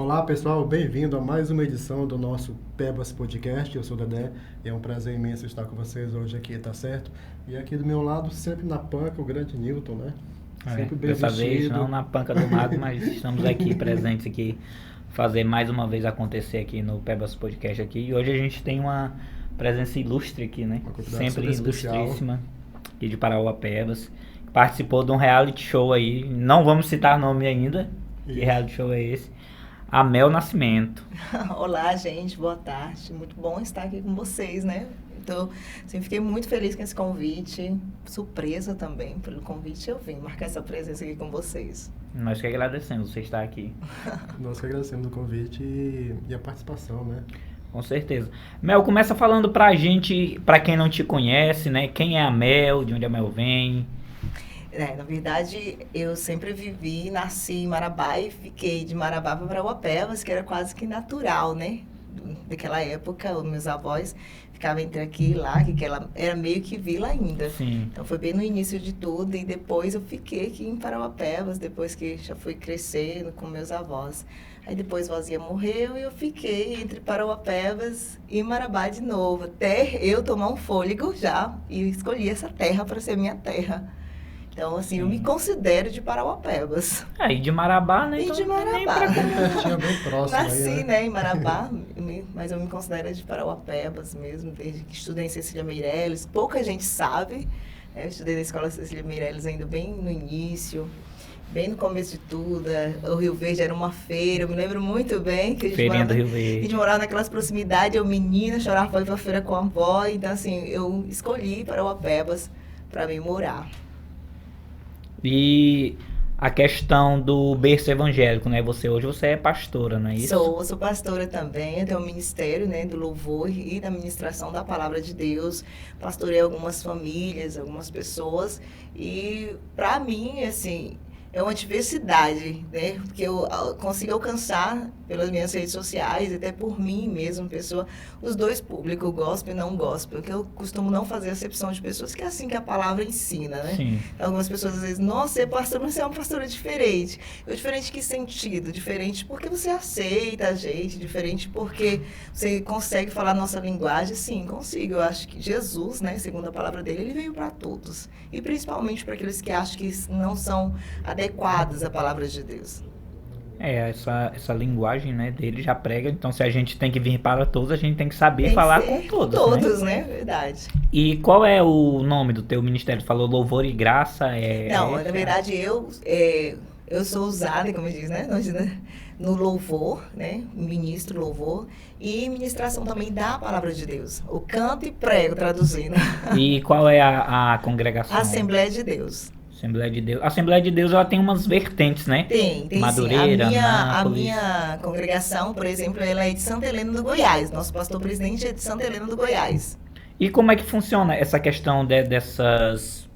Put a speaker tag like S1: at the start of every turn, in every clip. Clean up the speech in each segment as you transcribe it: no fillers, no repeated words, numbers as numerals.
S1: Olá pessoal, bem-vindo a mais uma edição do nosso Pebas Podcast. Eu sou o Dedé e é um prazer imenso estar com vocês hoje aqui, tá certo? E aqui do meu lado, sempre na panca, o grande Newton, né? Sempre bem
S2: Dessa
S1: vestido.
S2: vez não na panca do mago, mas estamos aqui presentes aqui, fazer mais uma vez acontecer aqui no Pebas Podcast aqui. E hoje a gente tem uma presença ilustre aqui, né?
S1: Uma convidada
S2: Sempre
S1: super especial.
S2: ilustríssima, aqui de Parauapebas. Participou de um reality show aí, não vamos citar nome ainda, que
S1: Isso.
S2: reality show é esse. Amel Nascimento.
S3: Olá, gente, boa tarde. Muito bom estar aqui com vocês, né? Então, assim, fiquei muito feliz com esse convite, surpresa também pelo convite. Eu vim marcar essa presença aqui com vocês.
S2: Nós que agradecemos você estar aqui.
S1: Nós que agradecemos o convite e a participação, né?
S2: Com certeza. Mel, começa falando pra gente, pra quem não te conhece, né? Quem é a Mel, de onde a Mel vem?
S3: Na verdade, eu sempre nasci em Marabá e fiquei de Marabá para Parauapebas, que era quase que natural, né? Daquela época, os meus avós ficavam entre aqui e lá, que ela era meio que vila ainda.
S2: Sim.
S3: Então foi bem no início de tudo e depois eu fiquei aqui em Parauapebas, depois que já fui crescendo com meus avós. Aí depois Vozia morreu e eu fiquei entre Parauapebas e Marabá de novo, até eu tomar um fôlego já e escolhi essa terra para ser minha terra. Então, assim, eu me considero de Parauapebas.
S2: E de Marabá, né?
S3: E de
S2: Então, nem
S3: Marabá.
S1: Tinha bem próximo
S3: Nasci,
S1: aí,
S3: né, em Marabá, mas eu me considero de Parauapebas mesmo, desde que estudei em Cecília Meirelles. Pouca gente sabe, né? Eu estudei na escola Cecília Meirelles ainda bem no início, bem no começo de tudo. O Rio Verde era uma feira, eu me lembro muito bem que
S2: Feirinha do Rio
S3: a
S2: Verde.
S3: gente morava naquelas proximidades, eu menina, chorava para ir pra feira com a avó. Então, assim, eu escolhi Parauapebas para mim morar.
S2: E a questão do berço evangélico, né? Hoje você é pastora, não é isso?
S3: Sou pastora também, eu tenho um ministério, né, do louvor e da ministração da palavra de Deus. Pastorei algumas famílias, algumas pessoas e para mim, assim, é uma diversidade, né? Porque eu consigo alcançar pelas minhas redes sociais, até por mim mesmo, pessoa, os dois públicos, gospel e não gospel, que eu costumo não fazer acepção de pessoas, que é assim que a palavra ensina, né?
S2: Sim.
S3: Algumas pessoas às vezes, nossa, você é pastor, mas você é uma pastora diferente. Eu diferente em que sentido? Diferente porque você aceita a gente, diferente porque você consegue falar a nossa linguagem. Sim, consigo. Eu acho que Jesus, né, segundo a palavra dele, ele veio para todos. E principalmente para aqueles que acham que não são adequados à palavra de Deus.
S2: Essa linguagem, né, dele já prega, então se a gente tem que vir para todos, a gente tem que saber
S3: Tem que
S2: falar
S3: ser
S2: com todos,
S3: todos,
S2: né?
S3: né? Verdade.
S2: E qual é o nome do teu ministério? Falou Louvor e Graça?
S3: Não, na verdade eu sou usada, como diz, né? No louvor, né? Ministro louvor e ministração também da palavra de Deus. O canto e prego, traduzindo.
S2: E qual é a congregação?
S3: Assembleia de Deus.
S2: Assembleia de Deus. A Assembleia de Deus, ela tem umas vertentes, né?
S3: Tem
S2: Madureira,
S3: sim. A
S2: Nápoles.
S3: minha congregação, por exemplo, ela é de Santa Helena do Goiás. Nosso pastor presidente é de Santa Helena do Goiás.
S2: E como é que funciona essa questão dessas,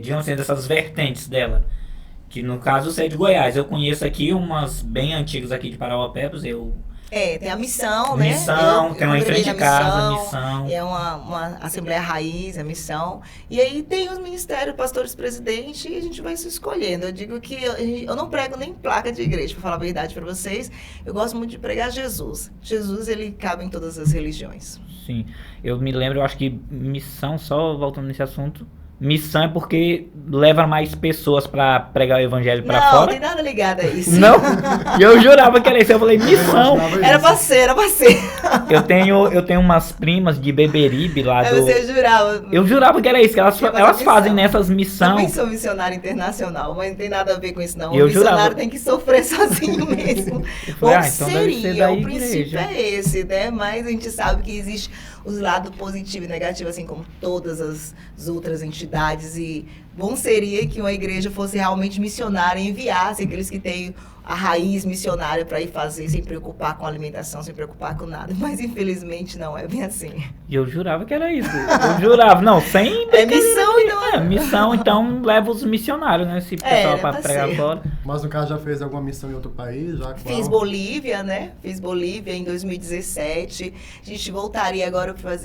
S2: digamos assim, dessas vertentes dela? Que no caso você é de Goiás. Eu conheço aqui umas bem antigas aqui de Parauapebas.
S3: Tem a missão, né?
S2: Missão, tem uma em frente de
S3: congreguei na
S2: casa, missão.
S3: É uma Assembleia Raiz, a missão. E aí tem os ministérios, pastores presidentes, e a gente vai se escolhendo. Eu digo que eu não prego nem placa de igreja, para falar a verdade para vocês. Eu gosto muito de pregar Jesus. Jesus, ele cabe em todas as religiões.
S2: Sim, eu me lembro, eu acho que missão, só voltando nesse assunto, missão é porque leva mais pessoas pra pregar o evangelho pra
S3: Não,
S2: fora.
S3: não tem nada ligado a isso.
S2: Não, e eu jurava que era isso, eu falei missão.
S3: Era pra ser.
S2: Eu tenho umas primas de Beberibe lá
S3: Aí
S2: do...
S3: você jurava.
S2: Eu jurava que era isso, que elas
S3: missão.
S2: fazem nessas
S3: Também
S2: missões.
S3: sou missionária internacional, mas não tem nada a ver com isso, não.
S2: Eu
S3: O missionário
S2: jurava.
S3: tem que sofrer sozinho mesmo.
S2: Eu falei,
S3: Ou
S2: então deve ser
S3: seria,
S2: da
S3: o princípio
S2: igreja.
S3: é esse, né? Mas a gente sabe que existe os lados positivo e negativo, assim como todas as outras entidades. E bom seria que uma igreja fosse realmente missionária e enviasse aqueles que têm a raiz missionária para ir fazer, sem preocupar com alimentação, sem preocupar com nada. Mas infelizmente não é bem assim.
S2: E eu jurava que era isso. Eu jurava, não, sem...
S3: É missão, então.
S2: Missão, então leva os missionários, né? Esse pessoal pra
S3: pra
S2: pregar
S3: ser.
S2: fora.
S1: Mas no caso já fez alguma missão em outro país? Já
S3: Fiz Bolívia, né? Fiz Bolívia em 2017. A gente voltaria agora para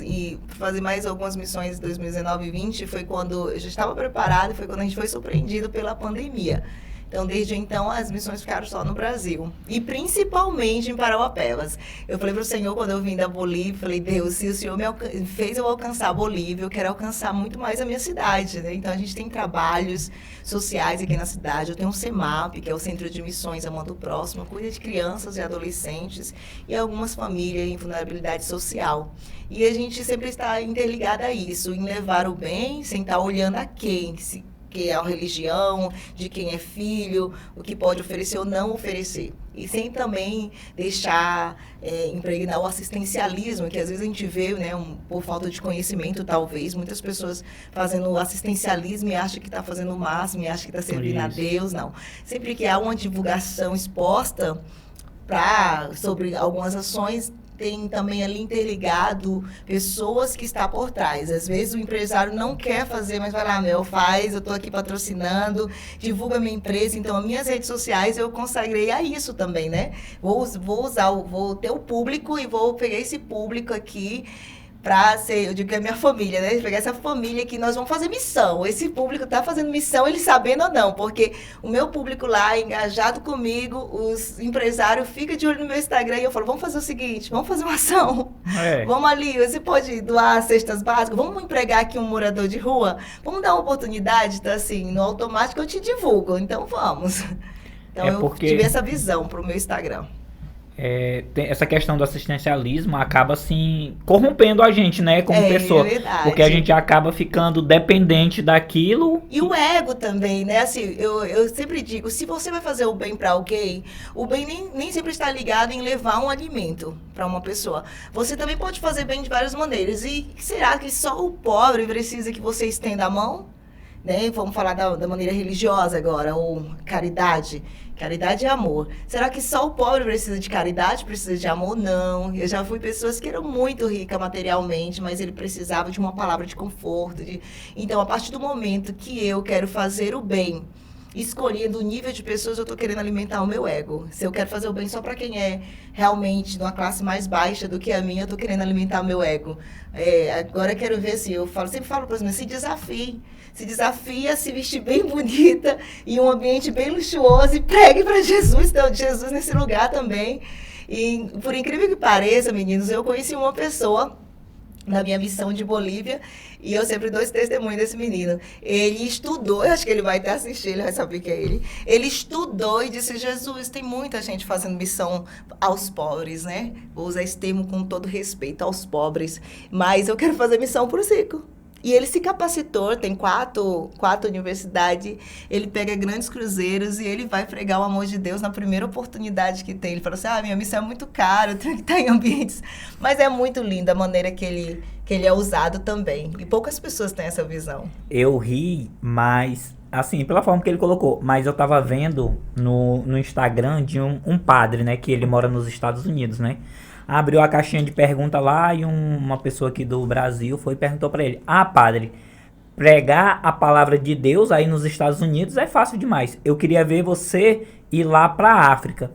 S3: fazer mais algumas missões em 2019 e 2020. Foi quando eu já estava preparada, foi quando a gente foi surpreendido pela pandemia. Então, desde então, as missões ficaram só no Brasil. E principalmente em Parauapebas. Eu falei para o Senhor, quando eu vim da Bolívia, falei, Deus, se o Senhor fez eu alcançar a Bolívia, eu quero alcançar muito mais a minha cidade, né? Então, a gente tem trabalhos sociais aqui na cidade. Eu tenho um CEMAP, que é o Centro de Missões Amando o Próximo, cuida de crianças e adolescentes e algumas famílias em vulnerabilidade social. E a gente sempre está interligada a isso, em levar o bem, sem estar olhando a quem, que é a religião, de quem é filho, o que pode oferecer ou não oferecer. E sem também deixar impregnar o assistencialismo, que às vezes a gente vê, né, por falta de conhecimento, talvez, muitas pessoas fazendo assistencialismo e acham que está fazendo o máximo, e acham que está servindo a Deus. Não. Sempre que há uma divulgação exposta sobre algumas ações, tem também ali interligado pessoas que estão por trás. Às vezes o empresário não quer fazer, mas vai lá, faz, eu estou aqui patrocinando, divulga minha empresa. Então, as minhas redes sociais eu consagrei a isso também, né? Vou ter o público e vou pegar esse público aqui para ser, eu digo que é minha família, né? Pegar essa família que nós vamos fazer missão. Esse público está fazendo missão, ele sabendo ou não, porque o meu público lá, engajado comigo, os empresários ficam de olho no meu Instagram e eu falo, vamos fazer o seguinte, vamos fazer uma ação. Vamos ali, você pode doar cestas básicas, vamos empregar aqui um morador de rua, vamos dar uma oportunidade, então assim, no automático eu te divulgo, então vamos. Então eu tive essa visão para o meu Instagram.
S2: Essa questão do assistencialismo acaba assim corrompendo a gente, né, como pessoa, porque a gente acaba ficando dependente daquilo
S3: e o ego também, né? Assim, eu sempre digo, se você vai fazer o bem para alguém, o bem nem sempre está ligado em levar um alimento para uma pessoa. Você também pode fazer bem de várias maneiras. E será que só o pobre precisa que você estenda a mão? Né? Vamos falar da maneira religiosa agora, ou caridade. Caridade é amor. Será que só o pobre precisa de caridade, precisa de amor? Não. Eu já fui pessoas que eram muito ricas materialmente, mas ele precisava de uma palavra de conforto. Então, a partir do momento que eu quero fazer o bem, escolhendo o nível de pessoas, eu estou querendo alimentar o meu ego. Se eu quero fazer o bem só para quem é realmente de uma classe mais baixa do que a minha, eu estou querendo alimentar o meu ego. Agora eu quero ver assim, sempre falo para os meus, se desafia a se vestir bem bonita em um ambiente bem luxuoso e pregue para Jesus, então Jesus nesse lugar também. E por incrível que pareça, meninos, eu conheci uma pessoa na minha missão de Bolívia, e eu sempre dou esse testemunho desse menino. Ele estudou, eu acho que ele vai até assistir, ele vai saber que é ele. Ele estudou e disse, Jesus, tem muita gente fazendo missão aos pobres, né? Vou usar esse termo com todo respeito aos pobres, mas eu quero fazer missão para os ricos. E ele se capacitou, tem quatro universidades, ele pega grandes cruzeiros e ele vai pregar o amor de Deus na primeira oportunidade que tem. Ele falou assim, minha missão é muito cara, eu tenho que estar em ambientes... Mas é muito linda a maneira que ele é usado também. E poucas pessoas têm essa visão.
S2: Eu ri, mas... Assim, pela forma que ele colocou. Mas eu tava vendo no Instagram de um padre, né? Que ele mora nos Estados Unidos, né? Abriu a caixinha de pergunta lá e uma pessoa aqui do Brasil foi e perguntou para ele, padre, pregar a palavra de Deus aí nos Estados Unidos é fácil demais. Eu queria ver você ir lá para a África.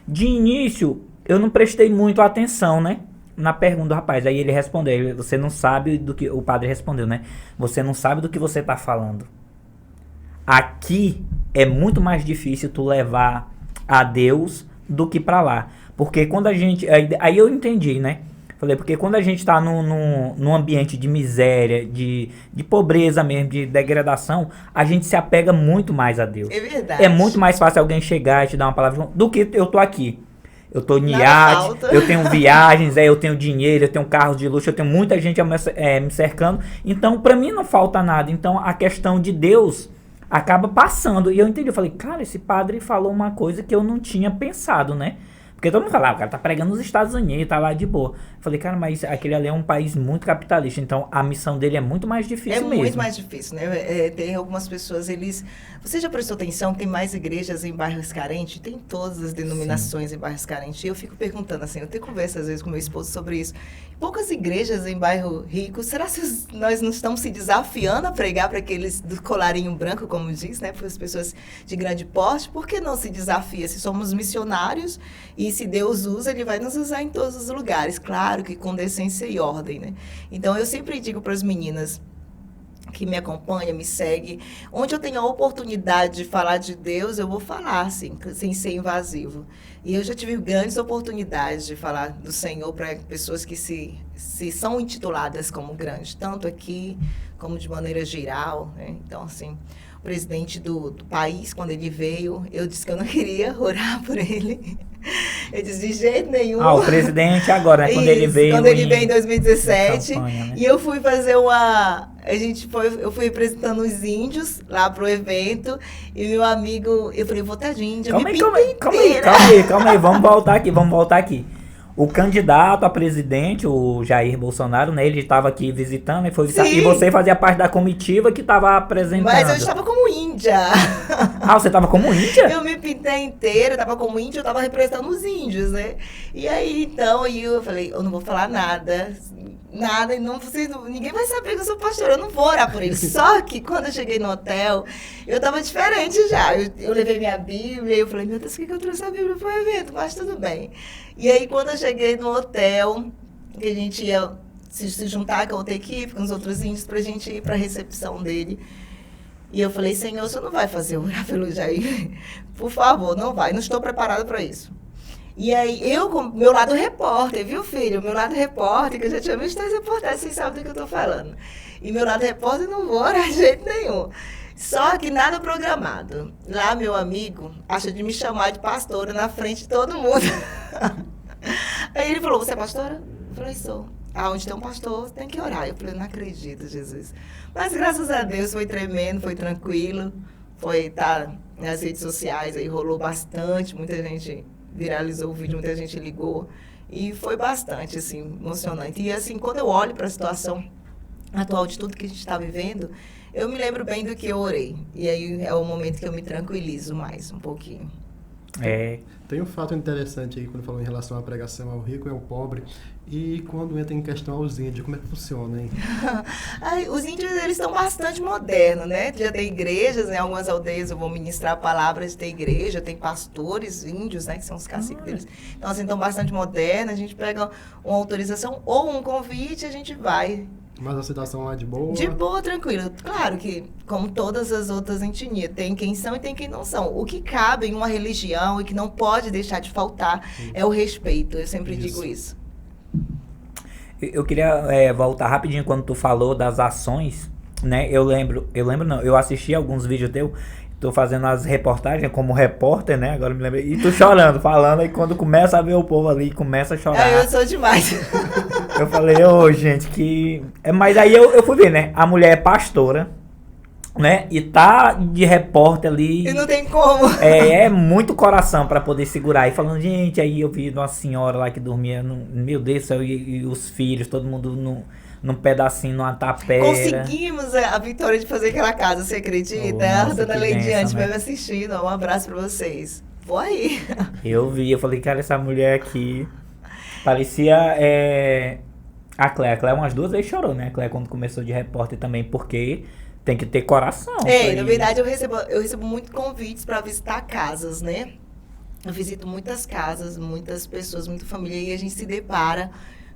S2: De início, eu não prestei muito atenção, né? Na pergunta do rapaz. Aí ele respondeu, você não sabe do que... O padre respondeu, né? Você não sabe do que você tá falando. Aqui é muito mais difícil tu levar a Deus do que para lá. Porque quando a gente... Aí eu entendi, né? Falei, porque quando a gente tá num ambiente de miséria, de pobreza mesmo, de degradação, a gente se apega muito mais a Deus.
S3: É verdade.
S2: É muito mais fácil alguém chegar e te dar uma palavra do que eu tô aqui. Eu tô em iate, eu tenho viagens, eu tenho dinheiro, eu tenho carros de luxo, eu tenho muita gente me cercando. Então, pra mim não falta nada. Então, a questão de Deus acaba passando. E eu entendi, eu falei, cara, esse padre falou uma coisa que eu não tinha pensado, né? Porque todo mundo fala, o cara tá pregando nos Estados Unidos, tá lá de boa. Eu falei, cara, mas aquele ali é um país muito capitalista, então a missão dele é muito mais difícil mesmo.
S3: É muito mais difícil, né? Tem algumas pessoas, Você já prestou atenção que tem mais igrejas em bairros carentes? Tem todas as denominações em bairros carentes. E eu fico perguntando assim, eu tenho conversa às vezes com meu esposo sobre isso. Poucas igrejas em bairro rico, será que nós não estamos se desafiando a pregar para aqueles do colarinho branco, como diz, né? Para as pessoas de grande porte? Por que não se desafia? Se somos missionários e se Deus usa, Ele vai nos usar em todos os lugares. Claro que com decência e ordem, né? Então, eu sempre digo para as meninas, que me acompanha, me segue, onde eu tenho a oportunidade de falar de Deus, eu vou falar, assim, sem ser invasivo. E eu já tive grandes oportunidades de falar do Senhor para pessoas que se são intituladas como grandes, tanto aqui como de maneira geral, né? Então, assim, o presidente do país, quando ele veio, eu disse que eu não queria orar por ele. Eu disse, de jeito nenhum.
S2: O presidente agora, né? Quando ele veio.
S3: Quando ele veio em 2017.
S2: Campanha, né?
S3: E eu fui fazer eu fui representando os índios lá pro evento. E meu amigo, eu falei, vou estar de índia.
S2: Calma aí. Vamos voltar aqui. O candidato a presidente, o Jair Bolsonaro, né? Ele estava aqui visitando, e você fazia parte da comitiva que estava apresentando.
S3: Mas eu estava como índia.
S2: Você estava como índia?
S3: Eu me pintei inteira, eu estava como índia, eu estava representando os índios, né? E aí, então, eu falei, eu não vou falar nada, e ninguém vai saber que eu sou pastora, eu não vou orar por ele. Só que quando eu cheguei no hotel, eu estava diferente já. Eu levei minha Bíblia e eu falei, meu Deus, por que eu trouxe a Bíblia para o evento? Mas tudo bem. E aí, quando eu cheguei no hotel, que a gente ia se juntar com a outra equipe, com os outros índios, para a gente ir para a recepção dele. E eu falei, Senhor, o Senhor não vai fazer orar pelo Jair? Por favor, não vai, não estou preparada para isso. E aí, meu lado repórter, viu, filho? Meu lado repórter, que eu já tinha visto as reportagens, vocês sabem do que eu estou falando. E meu lado repórter, não vou orar de jeito nenhum. Só que nada programado. Lá, meu amigo acha de me chamar de pastora na frente de todo mundo. Aí ele falou, você é pastora? Eu falei, sou. Onde tem um pastor, tem que orar. Eu falei, não acredito, Jesus. Mas graças a Deus foi tremendo, foi tranquilo. Foi estar nas redes sociais, aí rolou bastante, muita gente viralizou o vídeo, muita gente ligou. E foi bastante, assim, emocionante. E assim, quando eu olho para a situação atual de tudo que a gente está vivendo, eu me lembro bem do que eu orei. E aí é o momento que eu me tranquilizo mais um pouquinho.
S1: Tem um fato interessante aí, quando falou em relação à pregação ao rico e ao pobre, e quando entra em questão aos índios, como é que funciona, hein?
S3: Os índios, eles estão bastante modernos, né? Já tem igrejas, em algumas aldeias eu vou ministrar palavras, tem igreja, tem pastores índios, né? Que são os caciques deles. Então, assim, estão bastante modernos, a gente pega uma autorização ou um convite, a gente vai.
S1: Mas a situação lá de boa?
S3: De boa, tranquilo. Claro que, como todas as outras etnias, tem quem são e tem quem não são. O que cabe em uma religião e que não pode deixar de faltar é o respeito. Eu sempre digo isso.
S2: Eu queria voltar rapidinho quando tu falou das ações, né? Eu assisti alguns vídeos teus, tô fazendo as reportagens como repórter, né? Agora me lembrei. E tu chorando, falando, e quando começa a ver o povo ali, começa a chorar.
S3: Eu sou demais.
S2: Eu falei, gente, que... Mas aí eu fui ver, né? A mulher é pastora, né? E tá de repórter ali.
S3: E não tem como.
S2: É muito coração pra poder segurar. E falando, gente, aí eu vi uma senhora lá que dormia, meu Deus do céu, e os filhos, todo mundo num pedacinho, numa tapera.
S3: Conseguimos a vitória de fazer aquela casa, você acredita? A dona Leidiane estiver me assistindo, um abraço pra vocês. Vou aí.
S2: Eu vi, eu falei, cara, essa mulher aqui parecia a Cléia. A Cléia umas 2 vezes chorou, né? A Cléia quando começou de repórter também, porque tem que ter coração.
S3: Na verdade eu recebo muitos convites para visitar casas, né? Eu visito muitas casas, muitas pessoas, muita família, e a gente se depara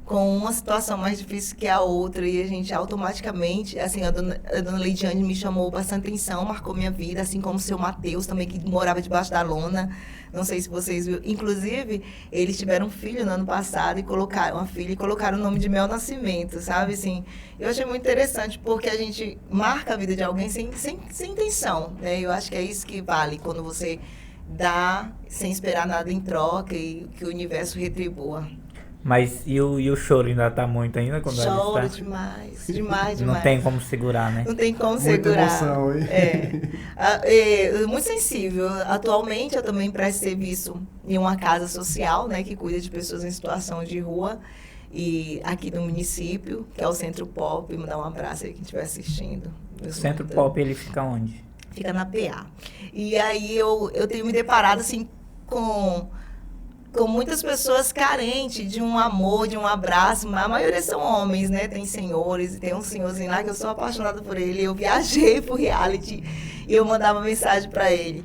S3: com uma situação mais difícil que a outra, e a gente automaticamente, assim, a dona Leidiane me chamou bastante atenção, marcou minha vida, assim como o seu Mateus também, que morava debaixo da lona. Não sei se vocês viram. Inclusive, eles tiveram um filho no ano passado e colocaram o nome de Mel Nascimento, sabe? Assim, eu achei muito interessante porque a gente marca a vida de alguém sem intenção, né? Eu acho que é isso que vale quando você dá sem esperar nada em troca e que o universo retribua.
S2: Mas e o choro ainda tá muito ainda? Quando
S3: Choro demais.
S2: Não tem como segurar, né?
S3: Não tem como
S1: Muita
S3: segurar.
S1: Emoção, hein?
S3: Muito sensível. Atualmente eu também presto serviço em uma casa social, né, que cuida de pessoas em situação de rua, e aqui do município, que é o Centro Pop. Mandar um abraço aí quem estiver assistindo.
S2: O Centro Pop, ele fica onde?
S3: Fica na PA. E aí eu tenho me deparado assim com muitas pessoas carentes de um amor, de um abraço. A maioria são homens, né? Tem senhores, e tem um senhorzinho lá que eu sou apaixonada por ele. Eu viajei pro reality e eu mandava mensagem pra ele.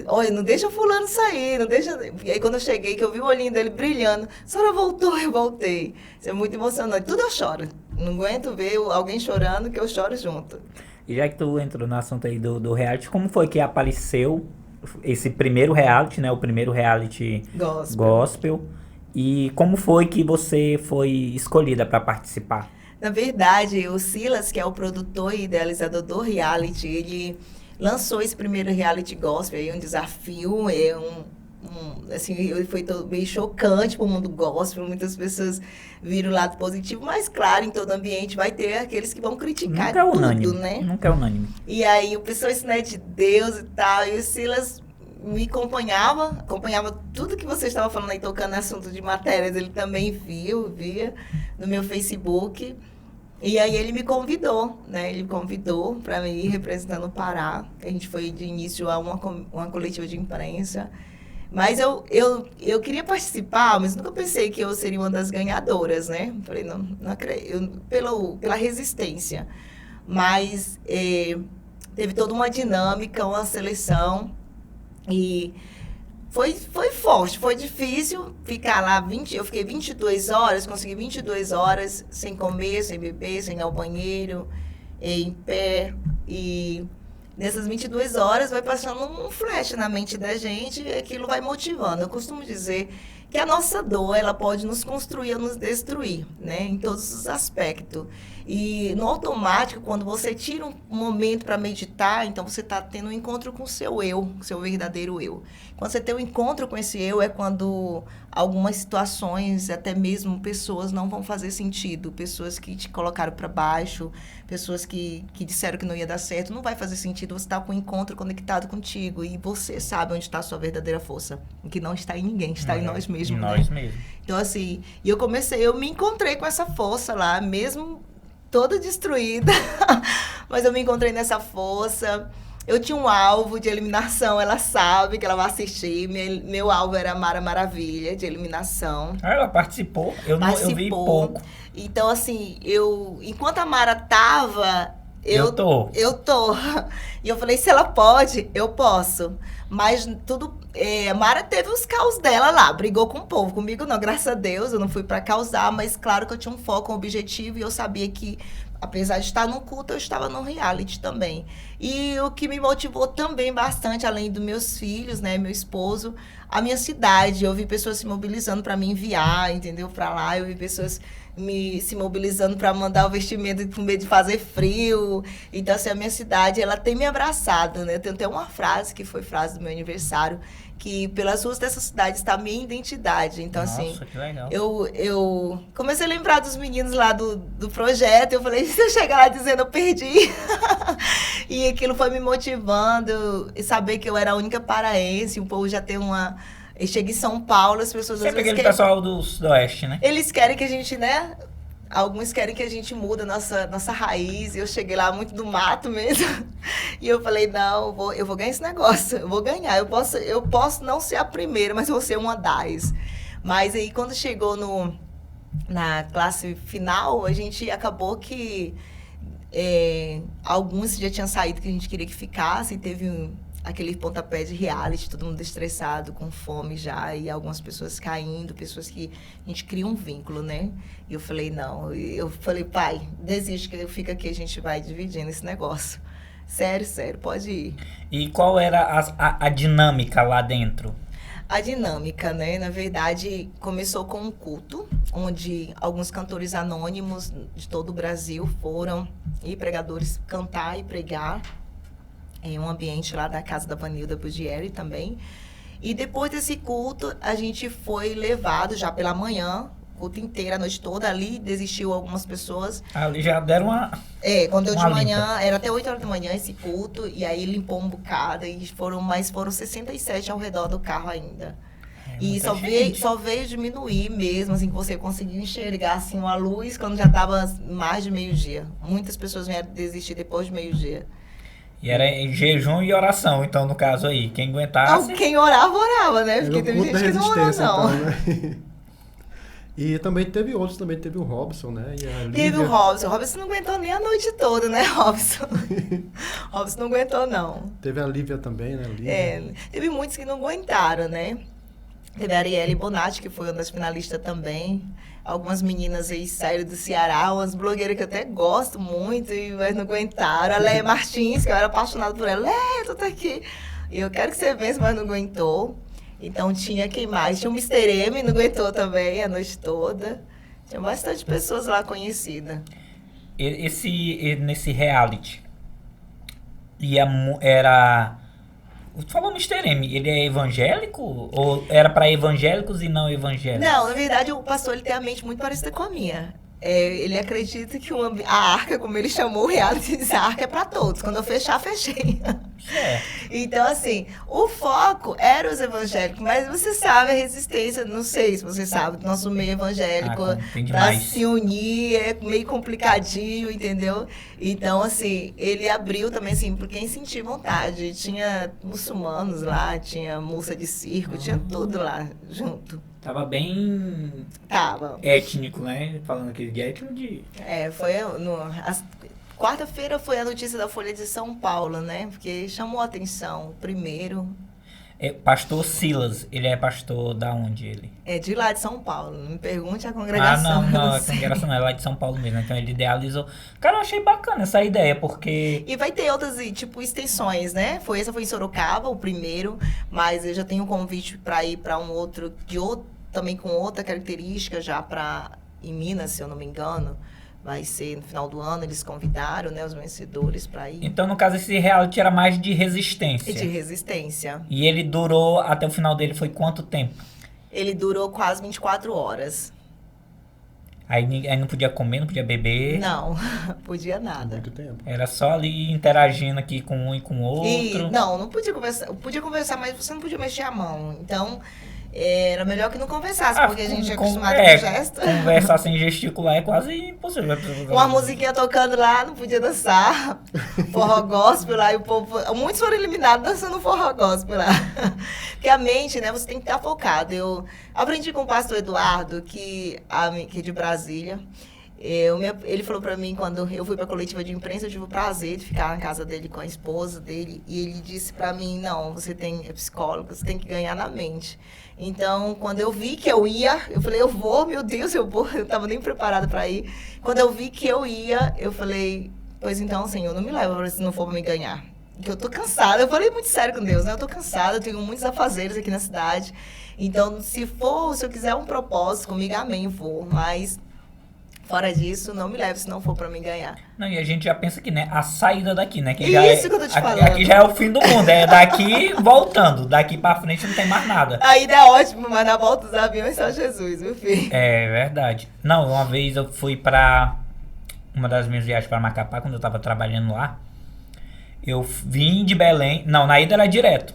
S3: Olha, não deixa o fulano sair, não deixa... E aí quando eu cheguei, que eu vi o olhinho dele brilhando, a senhora voltou, eu voltei. Isso é muito emocionante. Tudo eu choro. Não aguento ver alguém chorando que eu choro junto.
S2: E já que tu entrou no assunto aí do reality, como foi que apareceu esse primeiro reality, né? O primeiro reality gospel. E como foi que você foi escolhida para participar?
S3: Na verdade, o Silas, que é o produtor e idealizador do reality, ele lançou esse primeiro reality gospel, aí um desafio, assim, foi meio chocante para o mundo gospel, muitas pessoas viram o lado positivo, mas claro, em todo ambiente vai ter aqueles que vão criticar
S2: Nunca é
S3: tudo,
S2: unânime,
S3: né?
S2: Nunca é unânime.
S3: E aí o pessoal, isso não é de Deus e tal, e o Silas me acompanhava tudo que você estava falando aí, tocando assunto de matérias, ele também via no meu Facebook. E aí ele me convidou, né? Ele me convidou para ir representando o Pará. A gente foi de início a uma coletiva de imprensa. Mas eu queria participar, mas nunca pensei que eu seria uma das ganhadoras, né? Falei, não acredito, pela resistência. Mas teve toda uma dinâmica, uma seleção. E foi forte, foi difícil ficar lá eu fiquei 22 horas, consegui 22 horas sem comer, sem beber, sem ir ao banheiro, em pé. E nessas 22 horas vai passando um flash na mente da gente e aquilo vai motivando. Eu costumo dizer que a nossa dor, ela pode nos construir ou nos destruir, né? Em todos os aspectos. E no automático, quando você tira um momento para meditar, então você está tendo um encontro com o seu eu, seu verdadeiro eu. Quando você tem um encontro com esse eu, é quando algumas situações, até mesmo pessoas, não vão fazer sentido. Pessoas que te colocaram para baixo, pessoas que disseram que não ia dar certo, não vai fazer sentido. Você está com o encontro conectado contigo e você sabe onde está a sua verdadeira força. Que não está em ninguém, está em nós mesmos.
S2: Em nós mesmos.
S3: Então, assim, eu me encontrei com essa força lá, mesmo toda destruída, mas eu me encontrei nessa força. Eu tinha um alvo de eliminação, ela sabe que ela vai assistir. Meu alvo era a Mara Maravilha, de eliminação.
S2: Ela participou? Eu vi pouco.
S3: Então, assim, enquanto a Mara tava... Eu tô. E eu falei, se ela pode, eu posso. Mas tudo... a Mara teve os caos dela lá, brigou com o povo. Comigo não, graças a Deus, eu não fui pra causar, mas claro que eu tinha um foco, um objetivo, e eu sabia que, apesar de estar no culto, eu estava no reality também. E o que me motivou também bastante, além dos meus filhos, né, meu esposo, a minha cidade. Eu vi pessoas se mobilizando para me enviar, entendeu, para lá. Eu vi pessoas se mobilizando para mandar o vestimento com medo de fazer frio. Então, assim, a minha cidade, ela tem me abraçado, né? Tem até uma frase, que foi frase do meu aniversário, que pelas ruas dessa cidade está a minha identidade. Então,
S2: nossa,
S3: assim,
S2: que legal.
S3: Eu comecei a lembrar dos meninos lá do projeto. Eu falei, se eu chegar lá dizendo eu perdi. E aquilo foi me motivando. E saber que eu era a única paraense. O povo já tem uma... Eu cheguei em São Paulo, as pessoas...
S2: Sempre aquele pessoal do Sudoeste, né?
S3: Eles querem que a gente, né? Alguns querem que a gente muda nossa raiz. Eu cheguei lá muito do mato mesmo. E eu falei, não, eu vou ganhar esse negócio. Eu vou ganhar. Eu posso não ser a primeira, mas eu vou ser uma das. Mas aí, quando chegou na classe final, a gente acabou que... alguns já tinham saído que a gente queria que ficasse. E teve aquele pontapé de reality, todo mundo estressado, com fome já, e algumas pessoas caindo, pessoas que a gente cria um vínculo, né? E eu falei, não, pai, desiste que eu fico aqui, a gente vai dividindo esse negócio. Sério, pode ir.
S2: E qual era a dinâmica lá dentro?
S3: A dinâmica, né? Na verdade, começou com um culto, onde alguns cantores anônimos de todo o Brasil foram, e pregadores, cantar e pregar, em um ambiente lá da casa da Vanilda Bugieri também. E depois desse culto, a gente foi levado já pela manhã, o culto inteiro, a noite toda. Ali desistiu algumas pessoas.
S2: Ali já deram uma...
S3: quando deu de manhã, era até 8 horas da manhã esse culto, e aí limpou um bocado, e foram 67 ao redor do carro ainda. E só veio diminuir mesmo, assim, que você conseguiu enxergar, assim, uma luz quando já estava mais de meio-dia. Muitas pessoas vieram desistir depois de meio-dia.
S2: E era em jejum e oração, então, no caso aí, quem aguentasse...
S3: Não, quem orava, né? Porque teve gente que não orou, não.
S1: Então, né? E também teve outros, teve o Robson, né? E a Lívia...
S3: Teve o Robson. O Robson não aguentou nem a noite toda, né, Robson? Robson não aguentou, não.
S1: Teve a Lívia também, né? Lívia.
S3: Teve muitos que não aguentaram, né? Teve a Arielle Bonatti, que foi uma das finalistas também. Algumas meninas aí saíram do Ceará, umas blogueiras que eu até gosto muito, mas não aguentaram. A Léia Martins, que eu era apaixonada por ela. Léia, tu tá aqui. E eu quero que você vença, mas não aguentou. Então tinha quem mais? Tinha o Mr. M, não aguentou também a noite toda. Tinha bastante pessoas lá conhecidas.
S2: Nesse reality, era... Tu falou Mr. M, ele é evangélico? Ou era para evangélicos e não evangélicos?
S3: Não, na verdade o pastor ele tem a mente muito parecida com a minha. Ele acredita que a arca, como ele chamou o reality, a arca é para todos. Quando eu fechar, fechei. Então, assim, o foco era os evangélicos, mas você sabe a resistência, não sei se você sabe, do nosso meio evangélico, para se unir é meio complicadinho, entendeu? Então, assim, ele abriu também, assim, por quem sentir vontade. Tinha muçulmanos lá, tinha moça de circo, tinha tudo lá junto.
S2: Tava bem étnico, né? Falando aqui de étnico de...
S3: foi quarta-feira foi a notícia da Folha de São Paulo, né? Porque chamou a atenção primeiro.
S2: Pastor Silas, ele é pastor da onde ele?
S3: É de lá de São Paulo, não me pergunte a congregação.
S2: Não, a congregação não, é lá de São Paulo mesmo, então ele idealizou. Cara, eu achei bacana essa ideia, porque...
S3: E vai ter outras, tipo, extensões, né? Essa foi em Sorocaba, o primeiro, mas eu já tenho um convite para ir para um outro, também com outra característica já em Minas, se eu não me engano. Vai ser no final do ano, eles convidaram, né, os vencedores para ir.
S2: Então, no caso, esse reality era mais de resistência.
S3: De resistência.
S2: E ele durou, até o final dele, foi quanto tempo?
S3: Ele durou quase 24 horas.
S2: Aí não podia comer, não podia beber?
S3: Não, podia nada.
S1: Muito tempo.
S2: Era só ali interagindo aqui com um e com o outro?
S3: Não podia conversar. Podia conversar, mas você não podia mexer a mão. Então... era melhor que não conversasse, porque a gente é acostumado com gesto.
S2: Conversar sem gesticular é quase impossível.
S3: Uma musiquinha tocando lá, não podia dançar. Forró gospel lá, e o povo... Muitos foram eliminados dançando forró gospel lá. Porque a mente, né, você tem que estar focado. Eu aprendi com o pastor Eduardo, que é de Brasília. Ele falou pra mim, quando eu fui pra coletiva de imprensa, eu tive o prazer de ficar na casa dele com a esposa dele, e ele disse pra mim, não, você é psicólogo, você tem que ganhar na mente. Então, quando eu vi que eu ia, eu falei, eu vou, meu Deus, eu vou, eu tava nem preparada pra ir. Quando eu vi que eu ia, eu falei, pois então, Senhor, não me leva se não for pra me ganhar. Porque eu tô cansada, eu falei muito sério com Deus, né? Eu tô cansada, eu tenho muitos afazeres aqui na cidade. Então, se eu quiser um propósito comigo, amém, vou, mas... Fora disso, não me leve se não for pra mim ganhar.
S2: Não, e a gente já pensa que, né, a saída daqui, né? Que
S3: isso
S2: já
S3: que eu tô te falando.
S2: Aqui já é o fim do mundo, é daqui voltando. Daqui pra frente não tem mais nada.
S3: A ida é ótimo, mas na volta dos aviões só Jesus, meu filho.
S2: É verdade. Não, uma vez eu fui pra uma das minhas viagens pra Macapá, quando eu tava trabalhando lá. Eu vim de Belém. Não, na ida era direto.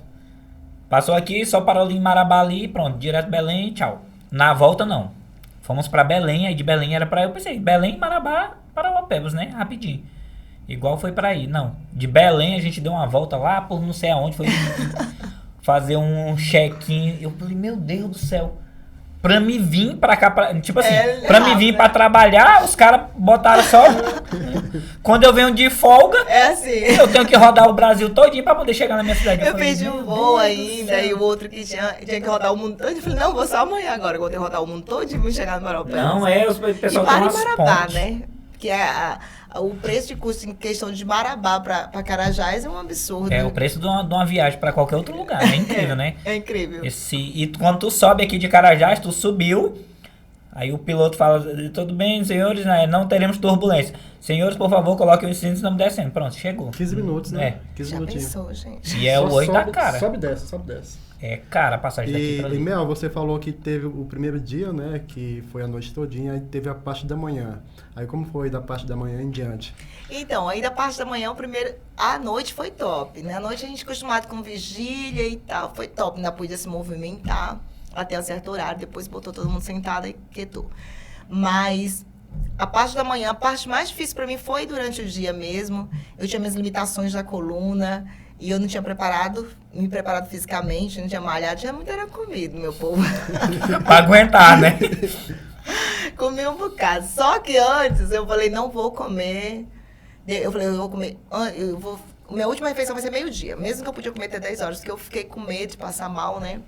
S2: Passou aqui, só parou ali em Marabá ali, pronto, direto Belém, tchau. Na volta não. Fomos pra Belém, aí de Belém era pra... Eu pensei, Belém, Marabá, Parauapebas, né? Rapidinho. Igual foi pra ir. Não, de Belém a gente deu uma volta lá por não sei aonde, foi fazer um check-in. Eu falei, meu Deus do céu. Pra me vir pra cá, tipo assim, pra me vir pra trabalhar, os caras botaram só... Quando eu venho de folga,
S3: assim.
S2: Eu tenho que rodar o Brasil todinho pra poder chegar na minha cidade.
S3: Eu perdi um voo ainda, e o outro que tinha que rodar o mundo todo. Eu falei, não, vou só amanhã agora, eu vou ter que rodar o mundo todo e vou chegar no Marapé.
S2: Não, o pessoal tem umas
S3: Marabá,
S2: pontes.
S3: né? Que o preço de custo em questão de Marabá pra Carajás é um absurdo.
S2: É o preço de uma viagem pra qualquer outro lugar. É incrível, né?
S3: É incrível.
S2: E quando tu sobe aqui de Carajás, tu subiu, aí o piloto fala, tudo bem, senhores, né, não teremos turbulência. Senhores, por favor, coloquem os cintos e estamos descendo. Pronto, chegou.
S1: 15 minutos, né?
S2: É.
S1: 15
S3: Já
S1: minutinhos.
S3: pensou, gente?
S2: E é o oi da cara.
S1: Sobe e desce.
S2: É cara a passagem daqui pra ali.
S1: E Mel, você falou que teve o primeiro dia, né, que foi a noite todinha, aí teve a parte da manhã. Aí como foi da parte da manhã em diante?
S3: Então, aí da parte da manhã, a noite foi top, né? A noite a gente acostumado com vigília e tal, foi top, ainda podia se movimentar até um certo horário, depois botou todo mundo sentado e quietou. Mas a parte da manhã, a parte mais difícil para mim foi durante o dia mesmo. Eu tinha minhas limitações da coluna e eu não tinha me preparado fisicamente, não tinha malhado, tinha muito era comido, meu povo.
S2: Pra aguentar, né?
S3: Comi um bocado. Só que antes eu falei, não vou comer. Eu falei, eu vou comer. Minha última refeição vai ser meio-dia. Mesmo que eu podia comer até 10 horas, porque eu fiquei com medo de passar mal, né?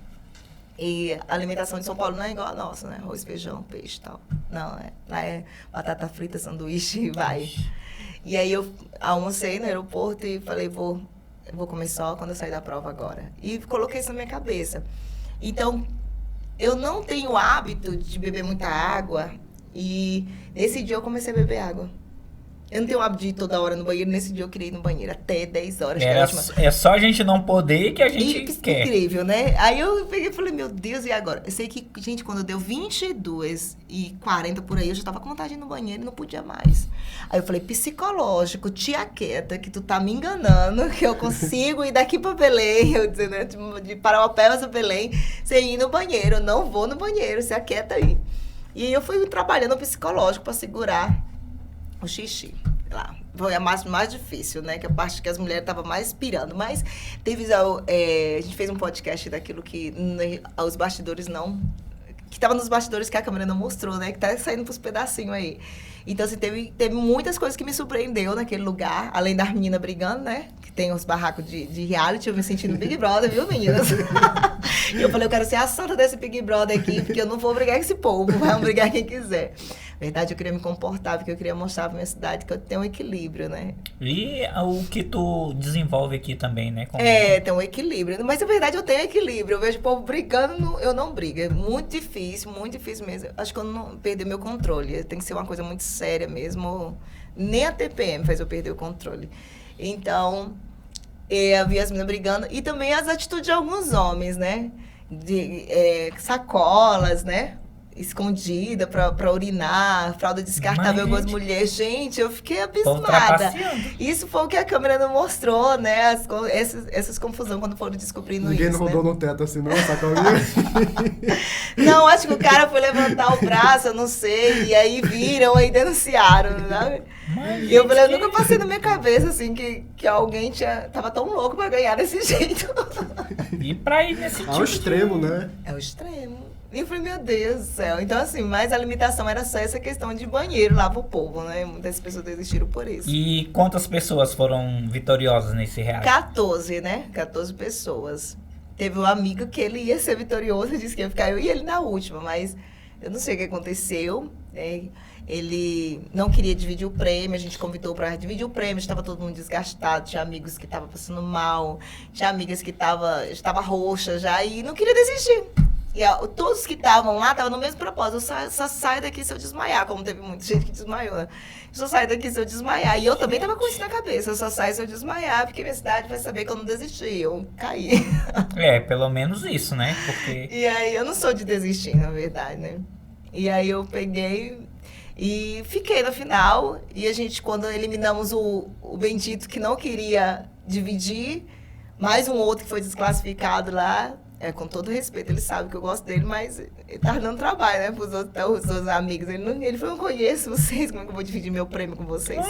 S3: E a alimentação de São Paulo não é igual a nossa, né? Arroz, feijão, peixe e tal. Não, lá é batata frita, sanduíche e vai. E aí eu almocei no aeroporto e falei, vou comer só quando eu sair da prova agora. E coloquei isso na minha cabeça. Então, eu não tenho o hábito de beber muita água e nesse dia eu comecei a beber água. Eu não tenho o hábito de ir toda hora no banheiro. Nesse dia eu queria ir no banheiro até 10 horas.
S2: É só a gente não poder que a gente quer.
S3: Incrível, né? Aí eu peguei e falei, meu Deus, e agora? Eu sei que, gente, quando deu 22h40 por aí, eu já tava com vontade de ir no banheiro e não podia mais. Aí eu falei, psicológico, tia quieta, que tu tá me enganando, que eu consigo ir daqui pra Belém, eu dizendo, né, de Parauapebas a Belém, sem ir no banheiro. Eu não vou no banheiro, se aquieta aí. E aí eu fui trabalhando o psicológico pra segurar o xixi lá. Foi a mais difícil, né? Que a parte que as mulheres estavam mais pirando. Mas teve... a gente fez um podcast daquilo que os bastidores não... Que estava nos bastidores que a câmera não mostrou, né? Que tá saindo pros pedacinhos aí. Então, assim, teve muitas coisas que me surpreendeu naquele lugar. Além das meninas brigando, né? Que tem os barracos de reality. Eu me senti no Big Brother, viu, meninas? E eu falei, eu quero ser a santa desse Big Brother aqui, porque eu não vou brigar com esse povo. Vai brigar quem quiser. Na verdade, eu queria me comportar, porque eu queria mostrar pra minha cidade que eu tenho um equilíbrio, né?
S2: E o que tu desenvolve aqui também, né?
S3: Tem um equilíbrio. Mas, na verdade, eu tenho equilíbrio. Eu vejo o povo brigando, eu não brigo. É muito difícil mesmo. Acho que eu não perdi meu controle. Tem que ser uma coisa muito séria mesmo. Nem a TPM faz eu perder o controle. Então, eu vi as meninas brigando. E também as atitudes de alguns homens, né? De sacolas, né? Escondida pra urinar, fralda descartável, algumas mulheres. Gente, eu fiquei abismada. Isso foi o que a câmera não mostrou, né? Essas confusões quando foram descobrindo
S1: Ninguém
S3: isso.
S1: Ninguém não rodou no teto assim, não, sacolinha?
S3: Não, acho que o cara foi levantar o braço, eu não sei, e aí viram e denunciaram, sabe? E eu falei, eu nunca passei na minha cabeça, assim, que alguém tava tão louco pra ganhar desse jeito.
S2: E pra ir nesse tipo
S1: ao extremo, né?
S3: É o extremo. E eu falei, meu Deus do céu. Então, assim, mas a limitação era só essa questão de banheiro lá pro povo, né? Muitas pessoas desistiram por isso.
S2: E quantas pessoas foram vitoriosas nesse reality?
S3: 14, né? 14 pessoas. Teve um amigo que ele ia ser vitorioso, disse que ia ficar eu e ele na última, mas eu não sei o que aconteceu. Ele não queria dividir o prêmio, a gente convidou para dividir o prêmio, estava todo mundo desgastado, tinha amigos que estavam passando mal, tinha amigas que estava roxa já e não queria desistir. E todos que estavam lá estavam no mesmo propósito. Eu só saio daqui se eu desmaiar, como teve muita gente que desmaiou, né? Eu só saio daqui se eu desmaiar. E eu também estava com isso na cabeça. Eu só saio se eu desmaiar, porque minha cidade vai saber que eu não desisti. Eu caí.
S2: Pelo menos isso, né? Porque...
S3: E aí, eu não sou de desistir, na verdade, né? E aí, eu peguei e fiquei no final. E a gente, quando eliminamos o bendito que não queria dividir, mais um outro que foi desclassificado lá... com todo respeito, ele sabe que eu gosto dele, mas ele tá dando trabalho, né, pros outros amigos. Ele falou, eu não conheço vocês, como é que eu vou dividir meu prêmio com vocês?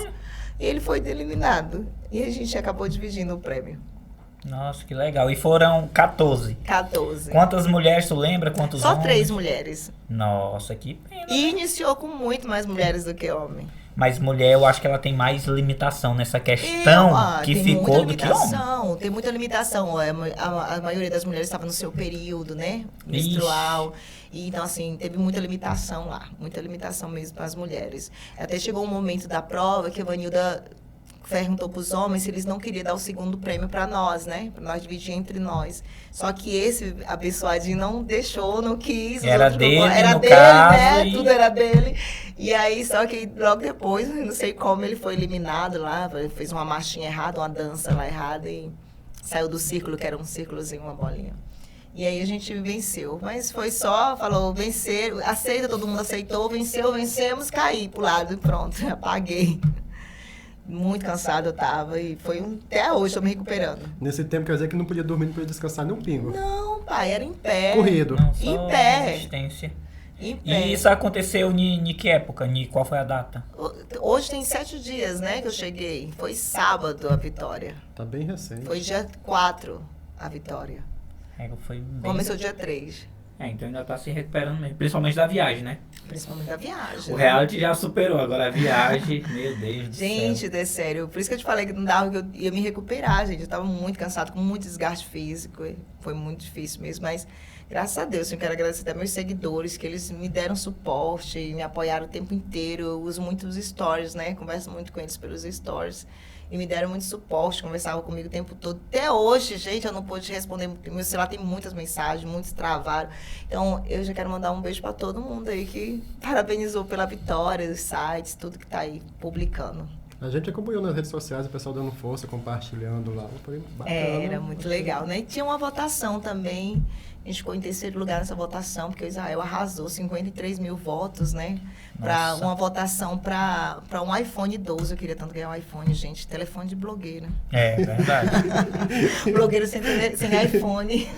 S3: E ele foi eliminado. E a gente acabou dividindo o prêmio.
S2: Nossa, que legal. E foram 14.
S3: 14.
S2: Quantas mulheres, tu lembra? Quantos
S3: Só
S2: homens?
S3: 3 mulheres.
S2: Nossa, que pena.
S3: E iniciou com muito mais mulheres do que homem.
S2: Mas mulher, eu acho que ela tem mais limitação nessa questão que ficou do que homem.
S3: Tem muita limitação. A maioria das mulheres estava no seu período, né? Menstrual. E, então, assim, teve muita limitação lá. Muita limitação mesmo para as mulheres. Até chegou um momento da prova que a Vanilda perguntou para os homens se eles não queriam dar o segundo prêmio para nós, né? Para nós dividir entre nós. Só que esse abençoadinho não deixou, não quis.
S2: Era dele,
S3: era
S2: no
S3: dele,
S2: caso,
S3: né? Tudo era dele. E aí, só que logo depois, não sei como, ele foi eliminado lá, fez uma marchinha errada, uma dança lá errada e saiu do círculo, que era um círculozinho, uma bolinha. E aí a gente venceu. Mas foi só, falou, vencer, aceita, todo mundo aceitou, vencemos, caí pro lado e pronto, apaguei. Muito cansada eu tava e foi até hoje, tô me recuperando.
S1: Nesse tempo quer dizer que não podia dormir, não podia descansar nem um pingo.
S3: Não, pai, era em pé.
S1: Corrido.
S2: Não, só
S3: em pé.
S2: Resistência.
S3: Em pé.
S2: E isso aconteceu em que época? Qual foi a data?
S3: Hoje tem 7 dias, né, que eu cheguei. Foi sábado a vitória.
S1: Tá bem recente.
S3: Foi dia 4 a vitória.
S2: Foi bem...
S3: Começou dia 3.
S2: Então ainda tá se recuperando mesmo. Principalmente da viagem, né?
S3: Principalmente da viagem.
S2: O reality já superou, agora a viagem, meu Deus do céu.
S3: Gente, é sério. Por isso que eu te falei que não dava, que eu ia me recuperar, gente. Eu tava muito cansada, com muito desgaste físico. Foi muito difícil mesmo, mas graças a Deus, eu quero agradecer aos meus seguidores, que eles me deram suporte, me apoiaram o tempo inteiro. Eu uso muito os stories, né? Converso muito com eles pelos stories. E me deram muito suporte, conversavam comigo o tempo todo. Até hoje, gente, eu não pude responder. Meu celular tem muitas mensagens, muitos travaram. Então, eu já quero mandar um beijo para todo mundo aí que parabenizou pela vitória, os sites, tudo que tá aí publicando.
S1: A gente acompanhou nas redes sociais, o pessoal dando força, compartilhando lá. Foi bacana.
S3: Era muito legal, né? E tinha uma votação também. A gente ficou em terceiro lugar nessa votação, porque o Israel arrasou 53 mil votos, né? Para uma votação para um iPhone 12. Eu queria tanto ganhar um iPhone, gente. Telefone de blogueira.
S2: É verdade.
S3: Blogueiro sem iPhone.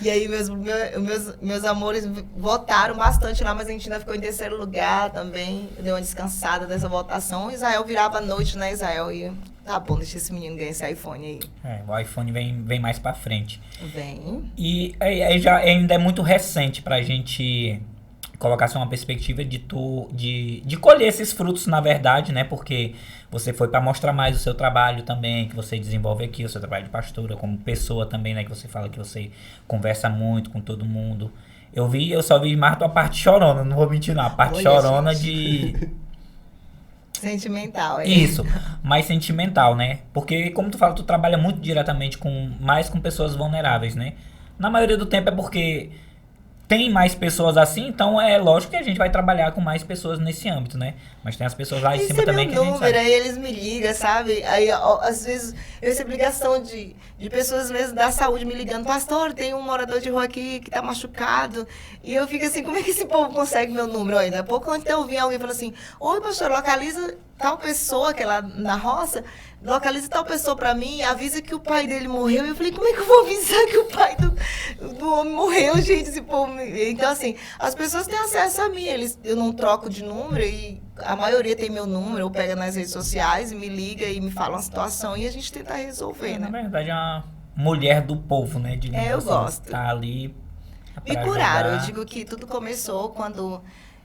S3: E aí meus amores votaram bastante lá, mas a gente ainda ficou em terceiro lugar também. Deu uma descansada dessa votação. O Israel virava à noite, né, Israel? E tá bom, deixa esse menino ganhar esse iPhone aí.
S2: O iPhone vem mais pra frente.
S3: Vem.
S2: E aí já ainda é muito recente pra gente colocar assim, uma perspectiva de colher esses frutos, na verdade, né? Porque você foi para mostrar mais o seu trabalho também, que você desenvolve aqui, o seu trabalho de pastora, como pessoa também, né? Que você fala que você conversa muito com todo mundo. Eu só vi mais tua parte chorona, não vou mentir não, a parte chorona
S3: gente.
S2: de...
S3: Sentimental, é.
S2: Isso, mais sentimental, né? Porque, como tu fala, tu trabalha muito diretamente mais com pessoas vulneráveis, né? Na maioria do tempo é porque tem mais pessoas assim, então é lógico que a gente vai trabalhar com mais pessoas nesse âmbito, né? Mas tem as pessoas lá em cima também que a gente sabe.
S3: Aí eles me ligam, sabe? Aí, às vezes, eu recebo ligação de pessoas mesmo da saúde me ligando. Pastor, tem um morador de rua aqui que tá machucado. E eu fico assim, como é que esse povo consegue meu número ainda? Há pouco antes eu vi alguém falando assim, oi, pastor, localiza tal pessoa que é lá na roça, localiza tal pessoa pra mim, avisa que o pai dele morreu. E eu falei, como é que eu vou avisar que o pai do homem morreu, gente? Esse povo... Então, assim, as pessoas têm acesso a mim, eu não troco de número e a maioria tem meu número, ou pega nas redes sociais e me liga e me fala uma situação e a gente tenta resolver, né?
S2: Na verdade, é uma mulher do povo, né?
S3: Eu gosto.
S2: Tá ali
S3: me curaram. Eu digo que tudo começou quando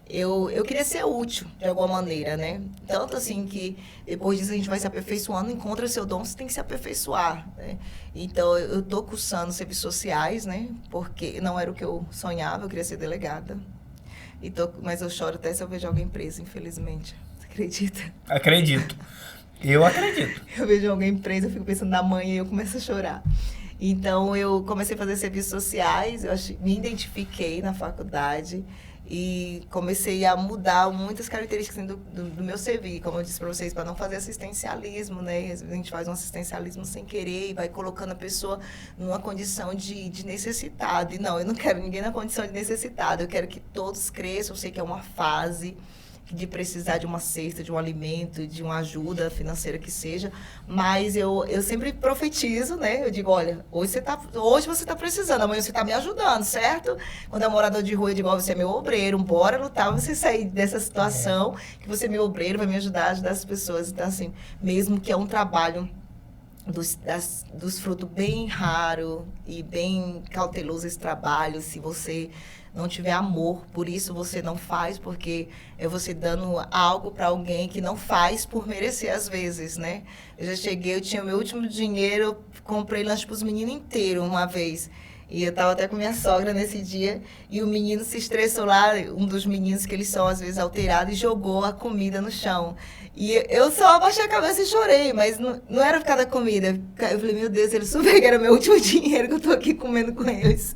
S3: eu queria ser útil, de alguma maneira, né? Tanto assim que depois disso a gente vai se aperfeiçoando, encontra seu dom, você tem que se aperfeiçoar, né? Então, eu tô cursando serviços sociais, né? Porque não era o que eu sonhava, eu queria ser delegada. Mas eu choro até se eu vejo alguém preso, infelizmente. Você acredita?
S2: Acredito. Eu acredito.
S3: Eu vejo alguém preso, eu fico pensando na mãe e eu começo a chorar. Então, eu comecei a fazer serviços sociais, me identifiquei na faculdade e comecei a mudar muitas características do meu serviço, como eu disse para vocês, para não fazer assistencialismo, né? Às vezes a gente faz um assistencialismo sem querer e vai colocando a pessoa numa condição de necessitado. E não, eu não quero ninguém na condição de necessitado, eu quero que todos cresçam, eu sei que é uma fase de precisar de uma cesta, de um alimento, de uma ajuda financeira que seja, mas eu sempre profetizo, né? Eu digo, olha, hoje você tá precisando, amanhã você tá me ajudando, certo? Quando é um morador de rua, eu digo, ó, você é meu obreiro, bora lutar, você sair dessa situação, que você é meu obreiro, vai me ajudar as pessoas. Então, assim, mesmo que é um trabalho dos frutos bem raro e bem cauteloso esse trabalho, se você não tiver amor, por isso você não faz, porque é você dando algo para alguém que não faz por merecer às vezes, né? Eu já cheguei, eu tinha o meu último dinheiro, eu comprei lanche para os meninos inteiros uma vez. E eu estava até com minha sogra nesse dia, e o menino se estressou lá, um dos meninos que eles são às vezes alterados, e jogou a comida no chão. E eu só abaixei a cabeça e chorei, mas não era por causa da comida. Eu falei, meu Deus, eles souberam que era meu último dinheiro que eu tô aqui comendo com eles.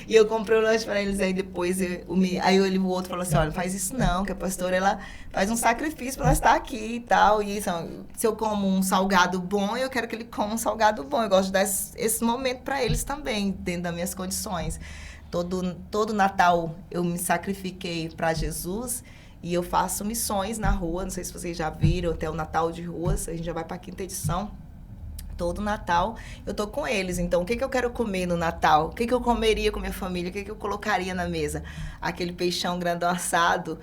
S3: E eu comprei o lanche para eles, aí depois o outro falou assim, olha, não faz isso não, que a pastora, ela faz um sacrifício para nós estar aqui e tal. E se eu como um salgado bom, eu quero que ele coma um salgado bom. Eu gosto de dar esse momento para eles também, dentro das minhas condições. Todo Natal eu me sacrifiquei para Jesus e eu faço missões na rua, não sei se vocês já viram, até o Natal de Ruas, a gente já vai para a 5ª edição. Todo Natal eu tô com eles. Então, o que eu quero comer no Natal? O que eu comeria com minha família? O que eu colocaria na mesa? Aquele peixão grandão assado,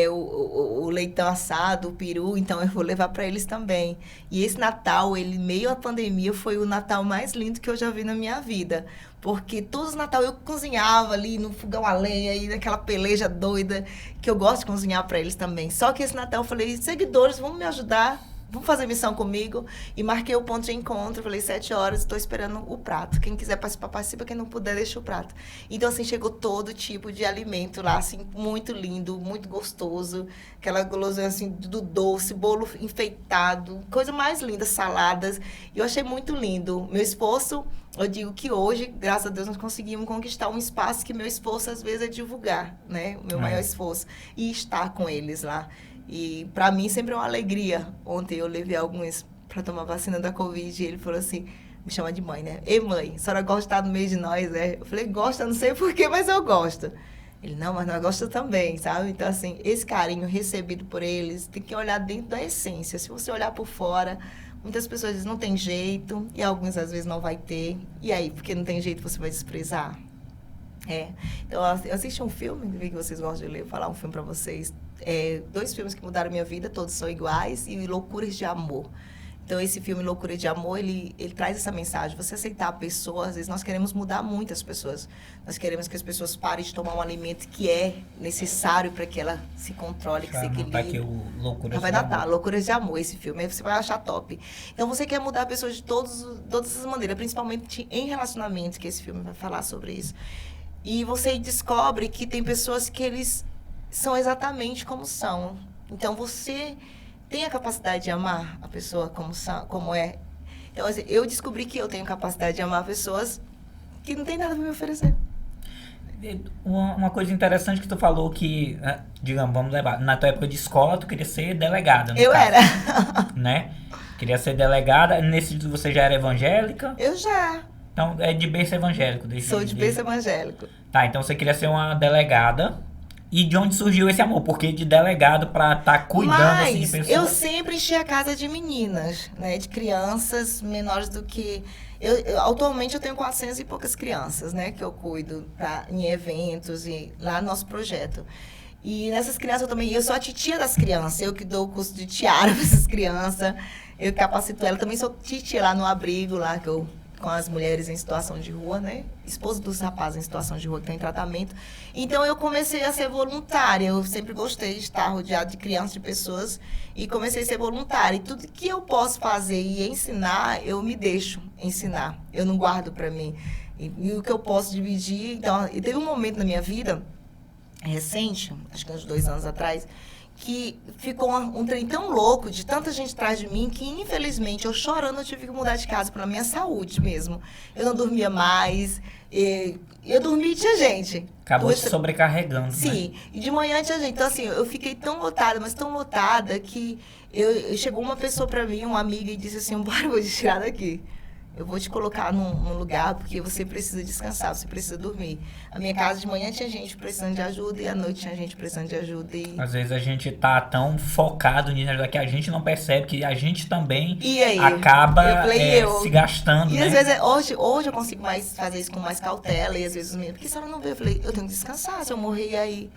S3: o leitão assado, o peru. Então, eu vou levar para eles também. E esse Natal, meio à pandemia, foi o Natal mais lindo que eu já vi na minha vida. Porque todos os Natal eu cozinhava ali no fogão a lenha e naquela peleja doida, que eu gosto de cozinhar para eles também. Só que esse Natal eu falei, seguidores, vamos me ajudar, vamos fazer missão comigo. E marquei o ponto de encontro, falei 7 horas, estou esperando o prato. Quem quiser participar, participa, quem não puder, deixa o prato. Então, assim, chegou todo tipo de alimento lá, assim, muito lindo, muito gostoso. Aquela guloseima, assim, do doce, bolo enfeitado, coisa mais linda, saladas. E eu achei muito lindo. Meu esposo... Eu digo que hoje, graças a Deus, nós conseguimos conquistar um espaço que meu esforço, às vezes, é divulgar, né? O meu maior esforço. E estar com eles lá. E, para mim, sempre é uma alegria. Ontem eu levei alguns para tomar vacina da Covid e ele falou assim, me chama de mãe, né? Ei, mãe, a senhora gosta de estar no meio de nós, né? Eu falei, gosta, não sei porquê, mas eu gosto. Ele, não, mas nós gostamos também, sabe? Então, assim, esse carinho recebido por eles, tem que olhar dentro da essência. Se você olhar por fora... Muitas pessoas dizem, não tem jeito, e alguns às vezes não vai ter. E aí, porque não tem jeito, você vai desprezar? Então, eu assisti um filme, vi que vocês gostam de ler, vou falar um filme para vocês. 2 filmes que mudaram a minha vida, todos são iguais, e Loucuras de Amor. Então, esse filme, Loucura de Amor, ele traz essa mensagem. Você aceitar a pessoa, às vezes nós queremos mudar muitas pessoas. Nós queremos que as pessoas parem de tomar um alimento que é necessário para que ela se controle, que se equilibre.
S2: Aqui o Loucuras
S3: vai
S2: de
S3: datar,
S2: Amor.
S3: Loucuras de Amor, esse filme. Aí você vai achar top. Então, você quer mudar pessoas de todas as maneiras, principalmente em relacionamentos, que esse filme vai falar sobre isso. E você descobre que tem pessoas que eles são exatamente como são. Então, você... tem a capacidade de amar a pessoa como é. Então, assim, eu descobri que eu tenho capacidade de amar pessoas que não tem nada para me oferecer.
S2: Uma coisa interessante que tu falou que, digamos, vamos levar, na tua época de escola, tu queria ser delegada,
S3: Eu
S2: caso,
S3: era.
S2: Né? Queria ser delegada. Nesse você já era evangélica?
S3: Eu já.
S2: Então, é de berço evangélico.
S3: Sou de berço evangélico.
S2: Tá, então você queria ser uma delegada. E de onde surgiu esse amor? Porque de delegado pra estar cuidando assim, de pessoas...
S3: eu sempre enchi a casa de meninas, né? De crianças menores do que... Atualmente eu tenho 400 e poucas crianças, né? Que eu cuido em eventos e lá no nosso projeto. E nessas crianças eu sou a titia das crianças. Eu que dou o curso de tiara para essas crianças. Eu capacito ela. Também sou titia lá no abrigo, lá que eu... com as mulheres em situação de rua, né? Esposa dos rapazes em situação de rua que estão em tratamento. Então, eu comecei a ser voluntária. Eu sempre gostei de estar rodeada de crianças, de pessoas, e comecei a ser voluntária. E tudo que eu posso fazer e ensinar, eu me deixo ensinar. Eu não guardo para mim. E o que eu posso dividir... Então, e teve um momento na minha vida, recente, acho que uns 2 anos atrás, que ficou um trem tão louco, de tanta gente atrás de mim, que infelizmente, eu chorando, eu tive que mudar de casa pela minha saúde mesmo. Eu não dormia mais, eu dormia e tinha gente.
S2: Acabou se sobrecarregando,
S3: Sim,
S2: né?
S3: E de manhã tinha gente. Então, assim, eu fiquei tão lotada, mas tão lotada, que chegou uma pessoa pra mim, uma amiga, e disse assim, bora, eu vou te tirar daqui. Eu vou te colocar num lugar, porque você precisa descansar, você precisa dormir. A minha casa de manhã tinha gente precisando de ajuda e à noite tinha gente precisando de ajuda.
S2: Às vezes a gente tá tão focado nisso que a gente não percebe que a gente também acaba se gastando,
S3: e
S2: né?
S3: às vezes, hoje eu consigo mais fazer isso com mais cautela, e às vezes os meninos, porque se ela não vê, eu falei, eu tenho que descansar, se eu morrer aí...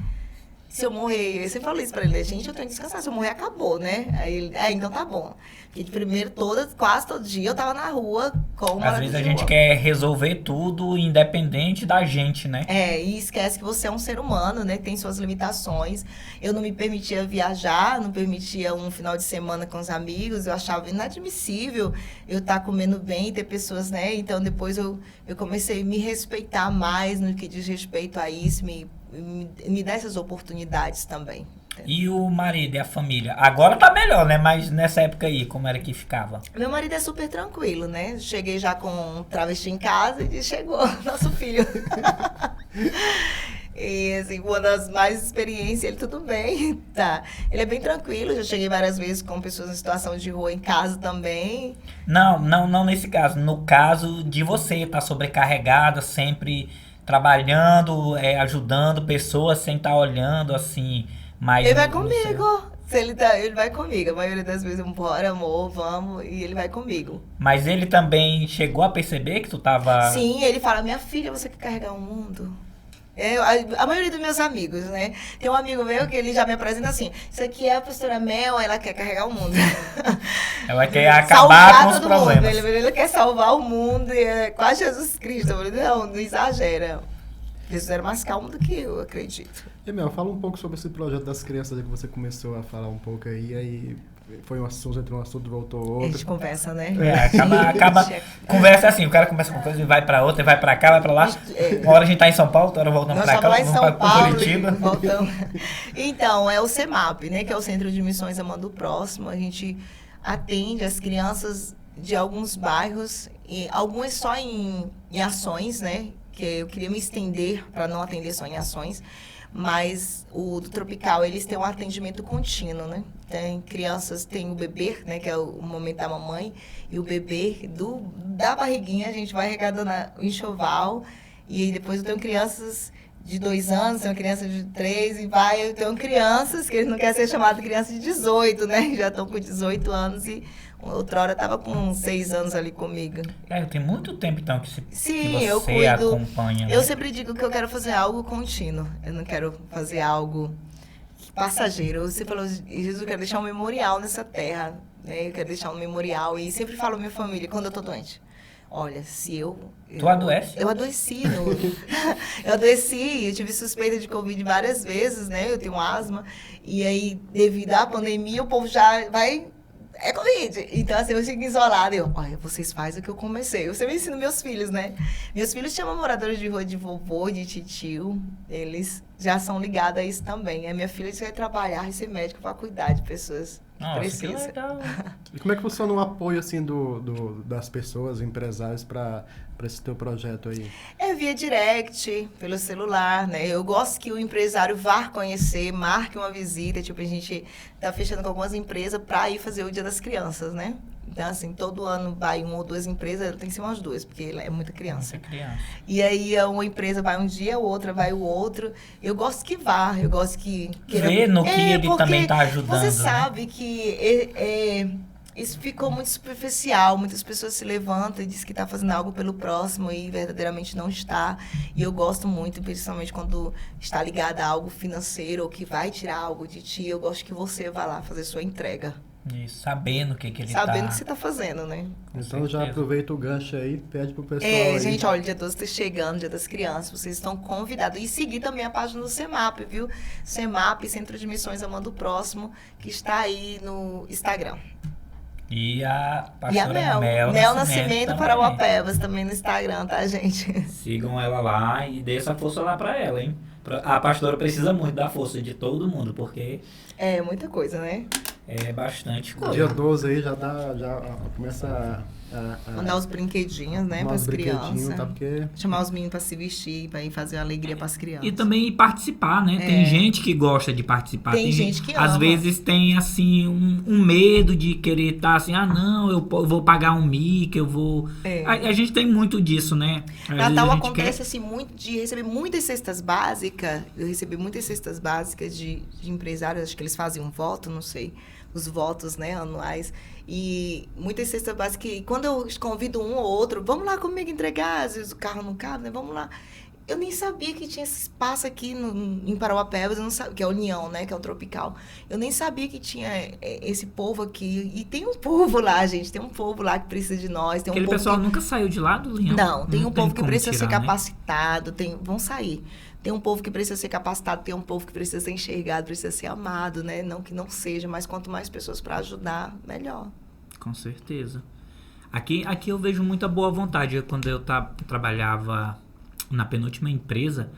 S3: Se eu morrer, eu sempre falo isso pra ele, gente, eu tenho que descansar, se eu morrer, acabou, né? Aí ele, então tá bom. Porque de primeiro, quase todo dia, eu tava na rua com uma...
S2: Às vezes a gente quer resolver tudo independente da gente, né?
S3: E esquece que você é um ser humano, né? Que tem suas limitações. Eu não me permitia viajar, não permitia um final de semana com os amigos, eu achava inadmissível eu estar comendo bem e ter pessoas, né? Então, depois eu comecei a me respeitar mais no que diz respeito a isso, me dá essas oportunidades também.
S2: E o marido e a família? Agora tá melhor, né? Mas nessa época aí, como era que ficava?
S3: Meu marido é super tranquilo, né? Cheguei já com um travesti em casa e disse, chegou nosso filho. E, assim, uma das mais experiências, ele tudo bem, tá? Ele é bem tranquilo, já cheguei várias vezes com pessoas em situação de rua em casa também.
S2: Não nesse caso. No caso de você estar sobrecarregada, sempre trabalhando, ajudando pessoas sem estar olhando, assim... Mas
S3: ele vai comigo. Ele vai comigo. A maioria das vezes, bora, amor, vamos, e ele vai comigo.
S2: Mas ele também chegou a perceber que tu tava...
S3: Sim, ele fala, minha filha, você quer carregar o mundo? A maioria dos meus amigos, né? Tem um amigo meu que ele já me apresenta assim, isso aqui é a pastora Mel, ela quer carregar o mundo.
S2: Ela quer acabar com os problemas.
S3: Ele quer salvar o mundo, é quase Jesus Cristo. Eu falei, não exagera. Jesus era mais calmo do que eu, acredito.
S1: E Mel, fala um pouco sobre esse projeto das crianças que você começou a falar um pouco aí foi um assunto, entrou um assunto, voltou outro.
S3: A gente conversa, né?
S2: Acaba conversa assim, o cara começa com coisa e vai pra outra, vai pra cá, vai pra lá. Uma hora a gente tá em São Paulo, outra hora voltamos pra cá, vamos pra Curitiba.
S3: Então, é o CEMAP, né, que é o Centro de Missões Amando o Próximo. A gente atende as crianças de alguns bairros, e algumas só em ações, né, que eu queria me estender para não atender só em ações. Mas o do Tropical, eles têm um atendimento contínuo, né? Tem crianças, tem o bebê, né? Que é o momento da mamãe. E o bebê da barriguinha, a gente vai arrecadando o enxoval. E depois eu tenho crianças de 2 anos, tem uma criança de 3 e vai. Eu tenho crianças que eles não querem ser chamadas de criança de 18, né? Já estão com 18 anos e outra hora estava com 6 anos ali comigo.
S2: Tem muito tempo, então, que
S3: Sim,
S2: você
S3: eu cuido,
S2: acompanha.
S3: Eu sempre digo que eu quero fazer algo contínuo. Eu não quero fazer algo passageiro. Você falou, Jesus, eu quero deixar um memorial nessa terra. Né? Eu quero deixar um memorial. E sempre falo à minha família, quando eu tô doente. Olha,
S2: Tu adoece?
S3: Eu adoeci. Eu adoeci, eu tive suspeita de Covid várias vezes, né? Eu tenho asma. E aí, devido à pandemia, o povo já vai... É Covid. Então, assim, eu fico isolada. Olha, vocês fazem o que eu comecei. Eu sempre ensino meus filhos, né? Meus filhos chamam moradores de rua de vovô, de titio. Eles já são ligados a isso também. A minha filha vai trabalhar e ser médico para cuidar de pessoas que precisam. Que legal.
S1: E como é que funciona o apoio, assim, das pessoas, empresários, para esse teu projeto aí?
S3: É via direct, pelo celular, né? Eu gosto que o empresário vá conhecer, marque uma visita. Tipo, a gente tá fechando com algumas empresas para ir fazer o Dia das Crianças, né? Então, assim, todo ano vai 1 ou 2 empresas, tem que ser umas 2, porque é muita criança. E aí, uma empresa vai um dia, outra vai o outro. Eu gosto que vá, eu gosto que...
S2: Ver no que ele também tá ajudando.
S3: Você sabe que isso ficou muito superficial. Muitas pessoas se levantam e dizem que está fazendo algo pelo próximo e verdadeiramente não está. E eu gosto muito, principalmente quando está ligado a algo financeiro ou que vai tirar algo de ti. Eu gosto que você vá lá fazer sua entrega.
S2: Isso, sabendo o que ele
S3: Sabendo o que você está fazendo, né?
S1: Então já aproveita o gancho aí, pede pro pessoal aí.
S3: Gente, olha, o Dia 12 está chegando, Dia das Crianças, vocês estão convidados. E seguir também a página do CEMAP, viu? CEMAP, Centro de Missões Amando o Próximo, que está aí no Instagram.
S2: E a pastora
S3: Mel Nascimento para o Apevas também no Instagram, tá, gente?
S2: Sigam ela lá e dê essa força lá para ela, hein? A pastora precisa muito da força de todo mundo, porque...
S3: É muita coisa, né?
S2: É bastante coisa.
S1: Dia 12 aí já começa a
S3: mandar os brinquedinhos, né, para as crianças.
S1: Tá, porque...
S3: Chamar os meninos para se vestir, para ir fazer uma alegria para as crianças.
S2: E também participar, né? Tem gente que gosta de participar.
S3: Tem gente que ama.
S2: Às vezes tem, assim, um medo de querer estar assim, não, eu vou pagar um mico, eu vou... A gente tem muito disso, né?
S3: Natal acontece, assim, muito de receber muitas cestas básicas. Eu recebi muitas cestas básicas de empresários, acho que eles fazem um voto, não sei, os votos, né, anuais. E muitas cestas básicas, e quando eu convido um ou outro, vamos lá comigo entregar, às vezes o carro não cabe, né, vamos lá. Eu nem sabia que tinha esse espaço aqui em Parauapebas, eu não sabia, que é a União, né, que é o Tropical. Eu nem sabia que tinha esse povo aqui. E tem um povo lá, gente, tem um povo lá que precisa de nós. Tem
S2: Aquele pessoal nunca saiu de lá do União?
S3: Não, tem um povo que precisa ser capacitado, vão sair. Tem um povo que precisa ser capacitado, tem um povo que precisa ser enxergado, precisa ser amado, né? Não que não seja, mas quanto mais pessoas para ajudar, melhor.
S2: Com certeza. Aqui eu vejo muita boa vontade. Quando eu trabalhava na penúltima empresa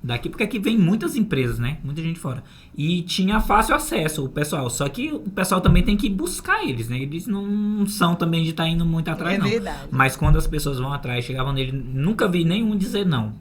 S2: daqui, porque aqui vem muitas empresas, né? Muita gente fora. E tinha fácil acesso o pessoal. Só que o pessoal também tem que buscar eles, né? Eles não são também de estar indo muito atrás, não.
S3: Verdade.
S2: Mas quando as pessoas vão atrás, chegavam nele, nunca vi nenhum dizer não.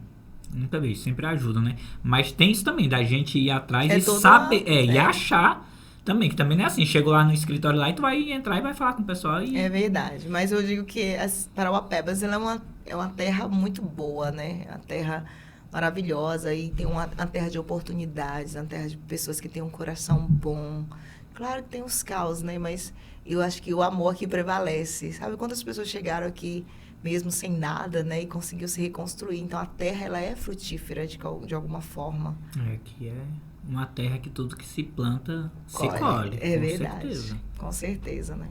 S2: Nunca vi, sempre ajudam, né? Mas tem isso também, da gente ir atrás e saber, e achar também, que também não é assim, chegou lá no escritório lá e tu vai entrar e vai falar com o pessoal.
S3: É verdade, mas eu digo que Parauapebas, ela é uma terra muito boa, né? Uma terra maravilhosa e tem uma terra de oportunidades, uma terra de pessoas que têm um coração bom. Claro que tem os caos, né? Mas eu acho que o amor aqui prevalece. Sabe quantas pessoas chegaram aqui mesmo sem nada, né? E conseguiu se reconstruir. Então, a terra, ela é frutífera de alguma forma.
S2: Que é uma terra que tudo que se planta se
S3: Colhe.
S2: colhe.
S3: É
S2: com
S3: verdade.
S2: certeza.
S3: Com certeza, né?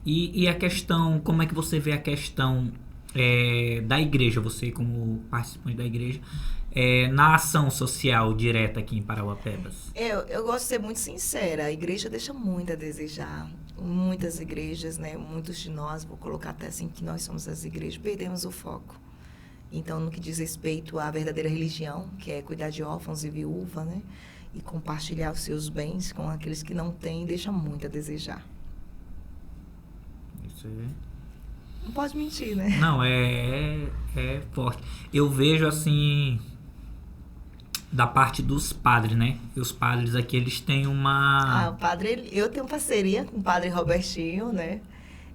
S2: E a questão, como é que você vê a questão da igreja, você como participante da igreja, na ação social direta aqui em Parauapebas?
S3: Eu gosto de ser muito sincera. A igreja deixa muito a desejar. Muitas igrejas, né? Muitos de nós, vou colocar até assim que nós somos as igrejas, perdemos o foco. Então, no que diz respeito à verdadeira religião, que é cuidar de órfãos e viúva, né? E compartilhar os seus bens com aqueles que não têm, deixa muito a desejar.
S2: Isso é...
S3: Não pode mentir, né?
S2: Não, é forte. Eu vejo assim, da parte dos padres, né? E os padres aqui, eles têm uma...
S3: O padre, eu tenho parceria com o padre Robertinho, né?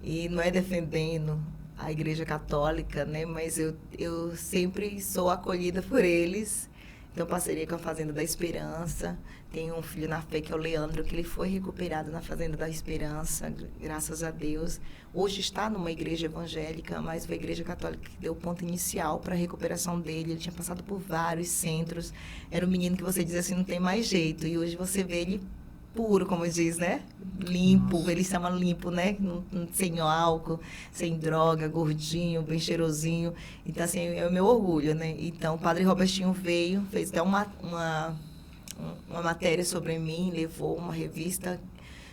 S3: E não é defendendo a Igreja Católica, né? Mas eu sempre sou acolhida por eles. Tenho parceria com a Fazenda da Esperança. Tenho um filho na fé, que é o Leandro, que ele foi recuperado na Fazenda da Esperança, graças a Deus. Hoje está numa igreja evangélica, mas foi a Igreja Católica que deu o ponto inicial para a recuperação dele. Ele tinha passado por vários centros. Era um menino que você diz assim, não tem mais jeito. E hoje você vê ele puro, como diz, né? Limpo, Nossa. Ele se chama limpo, né? Sem álcool, sem droga, gordinho, bem cheirosinho. Então, assim, é o meu orgulho, né? Então, o padre Robertinho veio, fez até uma matéria sobre mim, levou uma revista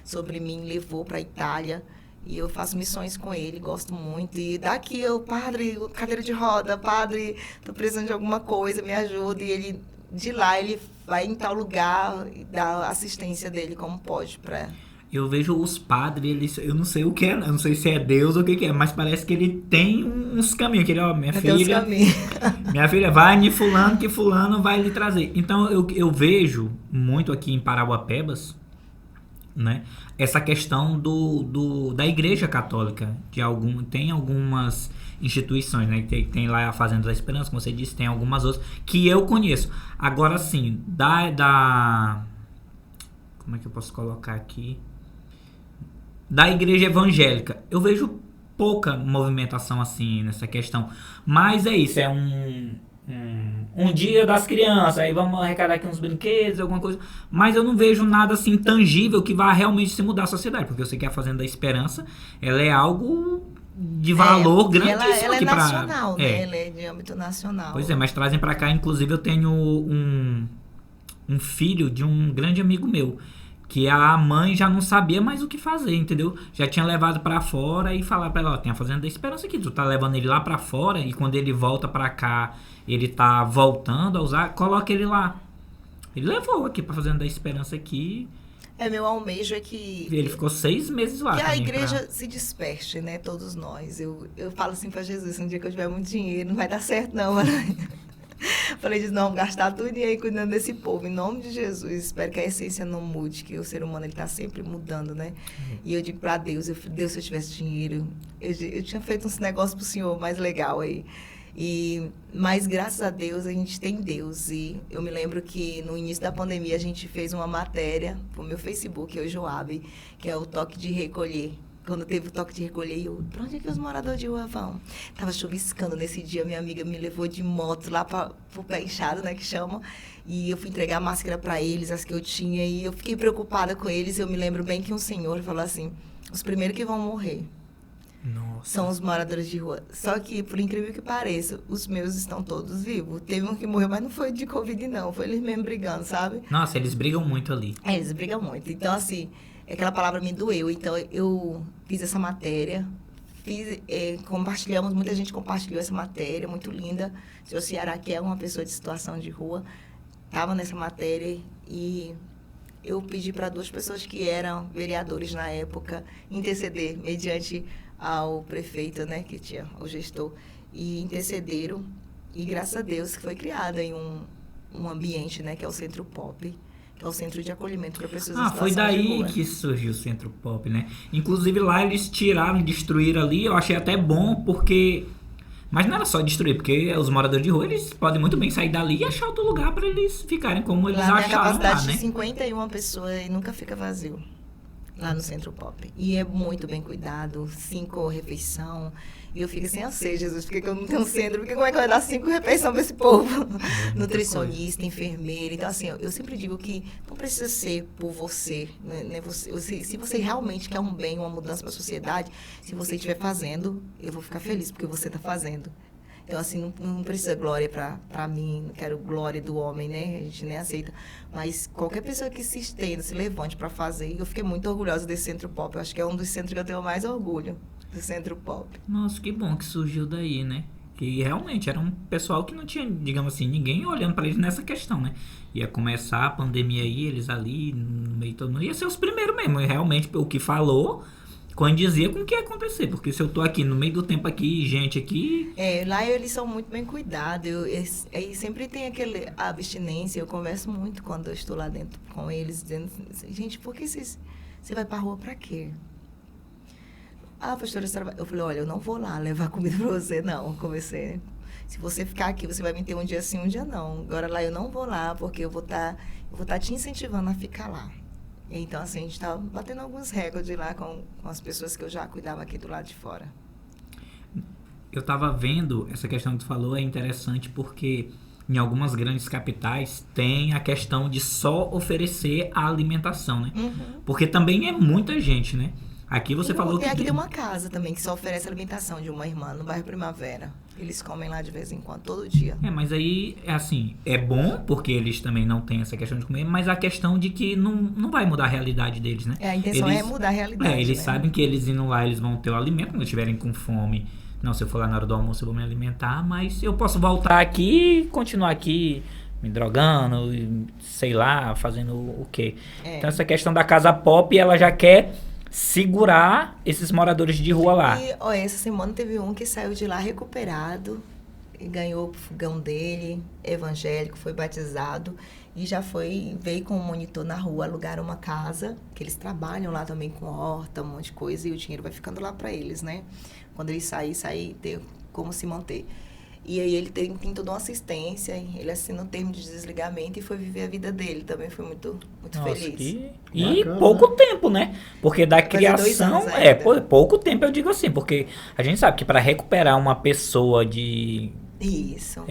S3: sobre mim, levou para a Itália. E eu faço missões com ele, gosto muito. E daqui eu, padre, cadeira de roda, padre, tô precisando de alguma coisa, me ajuda. E ele, de lá, ele vai em tal lugar e dá a assistência dele como pode para...
S2: Eu vejo os padres, eles, eu não sei o que é, eu não sei se é Deus ou o que é, mas parece que ele tem uns caminhos, que ele, ó, minha filha, vai em fulano, que fulano vai lhe trazer. Então, eu vejo muito aqui em Parauapebas, né, essa questão da Igreja Católica, tem algumas instituições, né, tem lá a Fazenda da Esperança, como você disse, tem algumas outras que eu conheço. Agora, sim, como é que eu posso colocar aqui? Da igreja evangélica, eu vejo pouca movimentação assim nessa questão, mas é isso, é um dia das crianças, aí vamos arrecadar aqui uns brinquedos, alguma coisa, mas eu não vejo nada assim tangível que vá realmente se mudar a sociedade, porque eu sei que a Fazenda da Esperança, ela é algo de valor grandíssimo.
S3: Ela é
S2: aqui
S3: nacional, né? Ela é de âmbito nacional.
S2: Pois é, mas trazem pra cá, inclusive eu tenho um filho de um grande amigo meu, que a mãe já não sabia mais o que fazer, entendeu? Já tinha levado pra fora e falar pra ela, ó, tem a Fazenda da Esperança aqui, tu tá levando ele lá pra fora e quando ele volta pra cá, ele tá voltando a usar, coloca ele lá. Ele levou aqui pra Fazenda da Esperança aqui.
S3: Meu almejo é que...
S2: Ele ficou 6 meses lá.
S3: Que a igreja se desperte, né? Todos nós. Eu falo assim pra Jesus, um dia que eu tiver muito dinheiro, não vai dar certo não, Falei, não, gastar tudo aí cuidando desse povo, em nome de Jesus. Espero que a essência não mude, que o ser humano ele tá sempre mudando, né? E eu digo para Deus, Deus, se eu tivesse dinheiro, eu tinha feito uns negócios pro Senhor mais legal aí. Mas graças a Deus a gente tem Deus. E eu me lembro que no início da pandemia a gente fez uma matéria pro meu Facebook, eu e Joabe, que é o toque de recolher. Quando teve o toque de recolher, pra onde é que os moradores de rua vão? Tava chuviscando nesse dia, minha amiga me levou de moto lá pro pé inchado, né, que chama. E eu fui entregar a máscara para eles, as que eu tinha, e eu fiquei preocupada com eles. Eu me lembro bem que um senhor falou assim, os primeiros que vão morrer são os moradores de rua. Só que, por incrível que pareça, os meus estão todos vivos. Teve um que morreu, mas não foi de Covid, não. Foi eles mesmo brigando, sabe?
S2: Nossa, eles brigam muito ali.
S3: Eles brigam muito. Então, assim... Aquela palavra me doeu, então eu fiz essa matéria, compartilhamos, muita gente compartilhou essa matéria, muito linda. O senhor Ceará, que é uma pessoa de situação de rua, estava nessa matéria e eu pedi para 2 pessoas que eram vereadores na época interceder, mediante ao prefeito, né, que tinha o gestor, e intercederam, e graças a Deus que foi criado em um ambiente, né, que é o Centro Pop, é o centro de acolhimento para pessoas em situação de rua.
S2: Foi daí que surgiu o Centro Pop, né? Inclusive lá eles tiraram, destruíram ali, eu achei até bom, porque... Mas não era só destruir, porque os moradores de rua, eles podem muito bem sair dali e achar outro lugar para eles ficarem como eles acharam lá, né? Lá tem a capacidade
S3: de 51 pessoas e nunca fica vazio, lá no Centro Pop. E é muito bem cuidado, 5 refeição, E eu fico assim, eu sei, Jesus, por que eu não tenho um centro? Porque como é que vai dar 5 refeições para esse povo? Nutricionista, enfermeira. Então, assim, eu sempre digo que não precisa ser por você, né? Se você realmente quer um bem, uma mudança para a sociedade, se você estiver fazendo, eu vou ficar feliz porque você está fazendo. Então, assim, não precisa glória para mim, não quero glória do homem, né? A gente nem aceita. Mas qualquer pessoa que se estenda, se levante para fazer, eu fiquei muito orgulhosa desse Centro Pop. Eu acho que é um dos centros que eu tenho mais orgulho, do Centro Pop.
S2: Nossa, que bom que surgiu daí, né? Que realmente era um pessoal que não tinha, digamos assim, ninguém olhando para eles nessa questão, né? Ia começar a pandemia aí, eles ali, no meio todo mundo, ia ser os primeiros mesmo. E realmente, o que falou... condizia com o que ia acontecer, porque se eu tô aqui no meio do tempo aqui, gente aqui...
S3: Lá eles são muito bem cuidados, aí sempre tem a abstinência, eu converso muito quando eu estou lá dentro com eles, dizendo, gente, por que você vai pra rua pra quê? Ah, pastora, eu falei, olha, eu não vou lá levar comida pra você, não, conversei. Se você ficar aqui, você vai me ter um dia sim, um dia não. Agora lá eu não vou lá, porque eu vou tá te incentivando a ficar lá. Então, assim, a gente está batendo alguns recordes lá com as pessoas que eu já cuidava aqui do lado de fora.
S2: Eu estava vendo, essa questão que tu falou é interessante porque em algumas grandes capitais tem a questão de só oferecer a alimentação, né? Porque também é muita gente, né? Aqui você falou que...
S3: Aqui tem uma casa também que só oferece alimentação de uma irmã no bairro Primavera. Eles comem lá de vez em quando, todo dia.
S2: Mas aí, assim, é bom porque eles também não têm essa questão de comer, mas a questão de que não vai mudar a realidade deles, né?
S3: A intenção é mudar a realidade,
S2: eles
S3: né?
S2: sabem que eles indo lá, eles vão ter o alimento quando estiverem com fome. Não, se eu for lá na hora do almoço eu vou me alimentar, mas eu posso voltar aqui e continuar aqui me drogando, sei lá, fazendo o quê. Então essa questão da casa pop, ela já quer... segurar esses moradores de rua lá.
S3: E essa semana teve um que saiu de lá recuperado e ganhou o fogão dele, evangélico, foi batizado e já veio com um monitor na rua, alugaram uma casa, que eles trabalham lá também com horta, um monte de coisa, e o dinheiro vai ficando lá para eles, né? Quando eles sair, ter como se manter. E aí ele tem toda uma assistência, ele assina um termo de desligamento e foi viver a vida dele. Também foi muito feliz.
S2: E pouco tempo, né? Porque da criação... pouco tempo eu digo assim, porque a gente sabe que para recuperar uma pessoa de...
S3: Isso.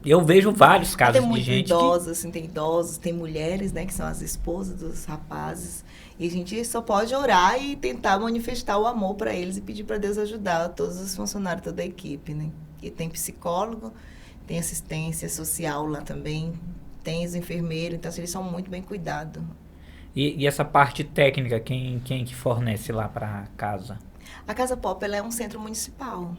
S2: Eu vejo vários casos
S3: de
S2: gente
S3: idosos, assim, tem idosos, tem mulheres, né, que são as esposas dos rapazes. E a gente só pode orar e tentar manifestar o amor para eles e pedir para Deus ajudar todos os funcionários, toda a equipe, né? E tem psicólogo, tem assistência social lá também, tem os enfermeiros, então eles são muito bem cuidados.
S2: E essa parte técnica, quem que fornece lá para casa?
S3: A Casa Pop, ela é um centro municipal.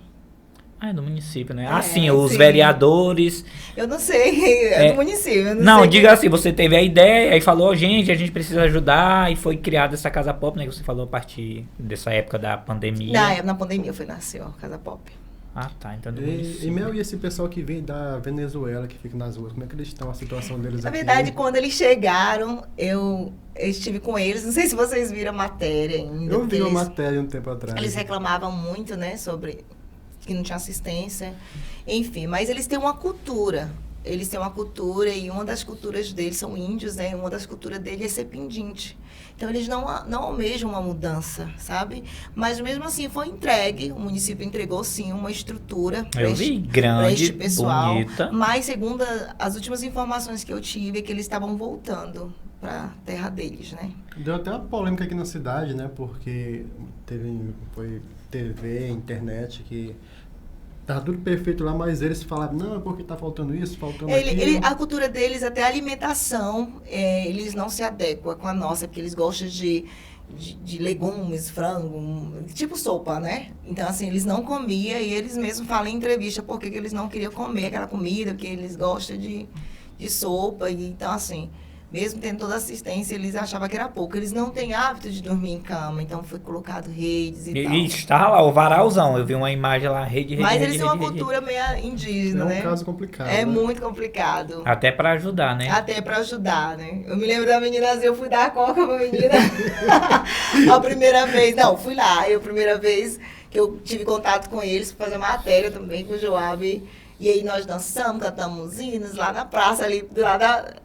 S2: É do município, né? Os vereadores...
S3: Eu não sei, é do município.
S2: Não, diga assim, você teve a ideia, aí falou, gente, a gente precisa ajudar, e foi criada essa Casa Pop, né? Que você falou a partir dessa época da pandemia.
S3: Na pandemia nasceu a Casa Pop.
S2: Ah, tá, então
S1: e esse pessoal que vem da Venezuela, que fica nas ruas, como é que eles estão, a situação deles
S3: aqui? Na
S1: aqui?
S3: verdade, quando eles chegaram, eu estive com eles, não sei se vocês viram a matéria ainda.
S1: Eu vi uma matéria um tempo atrás.
S3: Eles reclamavam muito, né, sobre que não tinha assistência, enfim, mas eles têm uma cultura. Eles têm uma cultura e uma das culturas deles são índios, né? Uma das culturas deles é ser pendente. Então, eles não almejam uma mudança, sabe? Mas, mesmo assim, foi entregue. O município entregou, sim, uma estrutura para este pessoal.
S2: Bonita.
S3: Mas, segundo as últimas informações que eu tive, é que eles estavam voltando para a terra deles, né?
S1: Deu até uma polêmica aqui na cidade, né? Porque foi TV, internet, que... Tava tudo perfeito lá, mas eles falavam, não, é porque tá faltando isso, faltando aquilo.
S3: A cultura deles, até a alimentação, eles não se adequam com a nossa, porque eles gostam de legumes, frango, tipo sopa, né? Então, assim, eles não comiam e eles mesmos falam em entrevista porque que eles não queriam comer aquela comida, porque eles gostam de sopa. Então, assim, mesmo tendo toda a assistência, eles achavam que era pouco. Eles não têm hábito de dormir em cama, então foi colocado redes e tal.
S2: E está lá o varalzão, eu vi uma imagem lá, rede.
S3: Mas eles têm uma cultura meio indígena, né?
S1: É um caso complicado.
S3: É muito complicado.
S2: Até para ajudar, né?
S3: Até para ajudar, né? Eu me lembro da menina, eu fui dar coca pra menina a primeira vez. Não, fui lá. A primeira vez que eu tive contato com eles, para fazer matéria também com o Joab. E aí nós dançamos, cantamos hinos lá na praça, ali do lado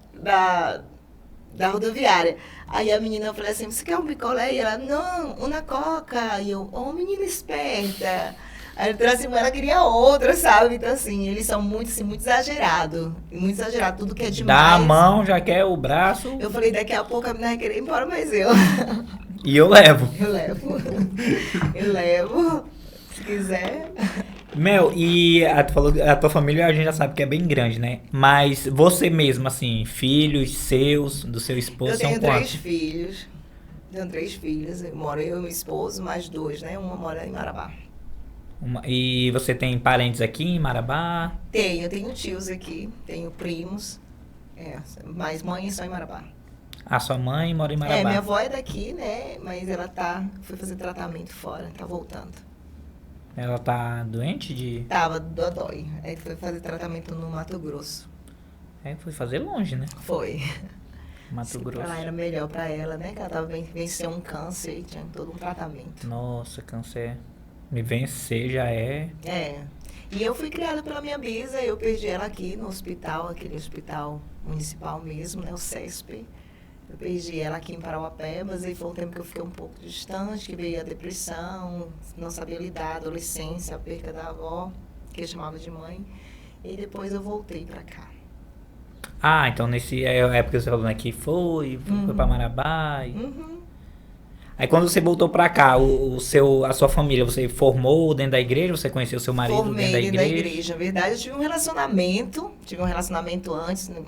S3: da rodoviária. Aí a menina, eu falei assim, você quer um picolé? E ela, não, uma coca. E eu, menina esperta. Aí outra semana ela queria outra, sabe? Então, assim, eles são muito, assim, muito exagerados. Muito exagerado, tudo que é demais.
S2: Dá a mão, já quer o braço.
S3: Eu falei, daqui a pouco a menina vai querer ir embora, mas eu.
S2: E eu levo.
S3: Eu levo. Eu levo. Se quiser.
S2: Mel, e a tua família a gente já sabe que é bem grande, né? Mas você mesmo, assim, filhos seus, do seu esposo,
S3: Eu
S2: são
S3: tenho
S2: quantos?
S3: 3 filhos. Tenho 3 filhas. Moro eu e meu esposo, mais 2, né? Uma mora em Marabá.
S2: E você tem parentes aqui em Marabá?
S3: Tenho tios aqui, tenho primos. Mas mãe só em Marabá.
S2: A sua mãe mora em Marabá?
S3: Minha avó é daqui, né? Mas ela foi fazer tratamento fora, tá voltando.
S2: Ela tá doente de...
S3: Tava dodói. Aí foi fazer tratamento no Mato Grosso.
S2: Foi fazer longe, né?
S3: Foi.
S2: Mato Grosso.
S3: Pra lá era melhor pra ela, né? Que ela tava vencendo um câncer e tinha todo um tratamento.
S2: Nossa, câncer. Me vencer já é...
S3: E eu fui criada pela minha bisa, eu perdi ela aqui no hospital, aquele hospital municipal mesmo, né? O CESP. Eu perdi ela aqui em Parauapebas e foi um tempo que eu fiquei um pouco distante, que veio a depressão, não sabia lidar, adolescência, a perca da avó, que eu chamava de mãe. E depois eu voltei pra cá.
S2: Ah, então nesse época você falou, né, que foi pra Marabá. Aí quando você voltou pra cá, a sua família, você formou dentro da igreja? Você conheceu seu marido
S3: Formei
S2: dentro da igreja?
S3: dentro da igreja. Na verdade, eu tive um relacionamento antes, né?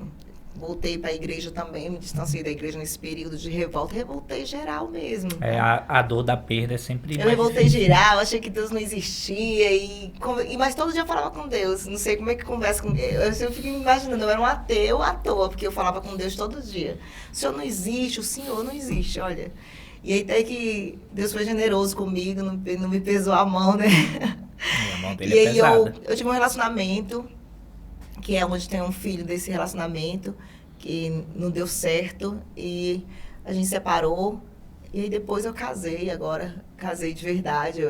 S3: Voltei para a igreja também, me distanciei da igreja nesse período de revolta. Revoltei geral mesmo.
S2: A dor da perda é sempre...
S3: Eu revoltei geral, achei que Deus não existia. Mas todo dia eu falava com Deus. Não sei como é que conversa com Deus. Eu fico imaginando, eu era um ateu à toa, porque eu falava com Deus todo dia. O Senhor não existe, o Senhor não existe, olha. E aí até que Deus foi generoso comigo, não me pesou a mão, né?
S2: A mão dele
S3: E
S2: é
S3: aí
S2: pesada.
S3: eu tive um relacionamento, que é onde tem um filho desse relacionamento, que não deu certo, e a gente separou, e aí depois eu casei de verdade,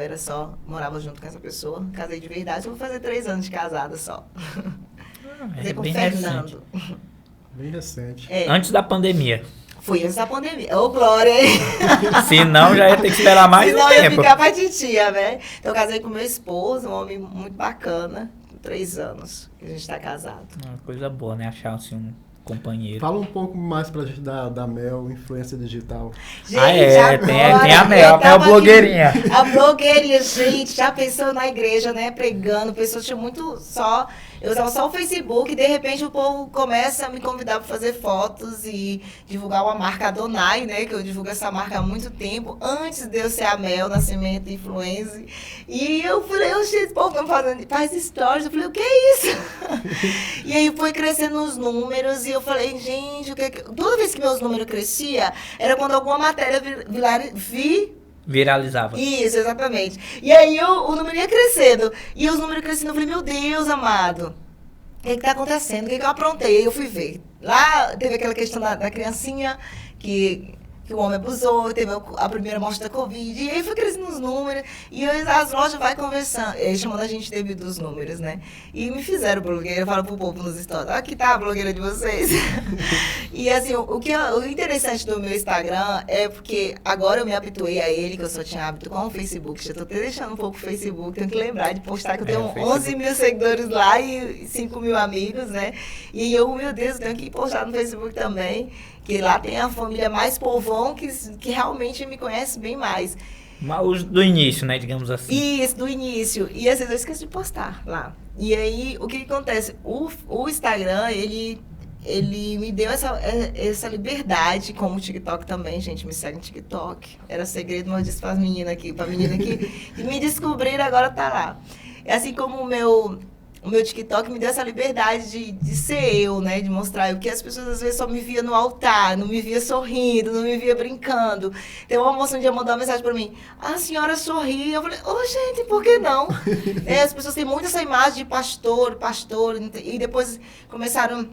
S3: morava junto com essa pessoa, casei de verdade, eu vou fazer 3 anos de casada só.
S2: É
S3: com o
S2: bem
S3: Fernando.
S2: recente.
S1: Bem recente.
S2: Antes da pandemia.
S3: Foi antes da pandemia. Ô, Glória, hein?
S2: Senão já ia ter que esperar mais um
S3: Senão
S2: tempo.
S3: ia ficar pra titia, né? Então eu casei com meu esposo, um homem muito bacana, 3 anos que a gente tá casado.
S2: Uma coisa boa, né? Achar assim, um companheiro.
S1: Fala um pouco mais pra gente da Mel, influência digital.
S3: Gente,
S2: Tem a Mel blogueirinha.
S3: A blogueirinha, gente, já pensou na igreja, né, pregando, pessoas tinham muito só... Eu usava só o Facebook e de repente o povo começa a me convidar para fazer fotos e divulgar uma marca Adonai, né? Que eu divulgo essa marca há muito tempo, antes de eu ser a Mel Nascimento Influencer. E eu falei, esse povo não faz stories. Eu falei, o que é isso? E aí foi crescendo os números e eu falei, gente, toda vez que meus números cresciam, era quando alguma matéria
S2: viralizava.
S3: Isso, exatamente. E aí o número ia crescendo. E os números crescendo, eu falei, meu Deus, amado, o que está acontecendo? O que eu aprontei? Aí eu fui ver. Lá teve aquela questão da criancinha que o homem abusou, teve a primeira morte da Covid, e aí foi crescendo os números, e as lojas vai conversando, chamando a gente devido dos números, né? E me fizeram blogueira, eu falo pro povo nos stories, aqui tá a blogueira de vocês. E assim, o interessante do meu Instagram é porque agora eu me habituei a ele, que eu só tinha hábito com o Facebook, já tô até deixando um pouco o Facebook, tenho que lembrar de postar que eu tenho 11 mil seguidores lá e 5 mil amigos, né? E eu, meu Deus, tenho que postar no Facebook também, que lá tem a família mais povão que realmente me conhece bem mais.
S2: Mas do início, né, digamos assim.
S3: Isso, do início. E às vezes eu esqueço de postar lá. E aí, o que acontece? O Instagram, ele me deu essa liberdade, como o TikTok também, gente, me segue no TikTok. Era segredo, mas eu disse pra menina que me descobriram, agora tá lá. É assim como o meu TikTok me deu essa liberdade de ser eu, né? De mostrar eu, porque as pessoas às vezes só me via no altar, não me via sorrindo, não me via brincando. Tem uma moça um dia mandou uma mensagem pra mim, a senhora sorri. Eu falei, gente, por que não? As pessoas têm muito essa imagem de pastor, e depois começaram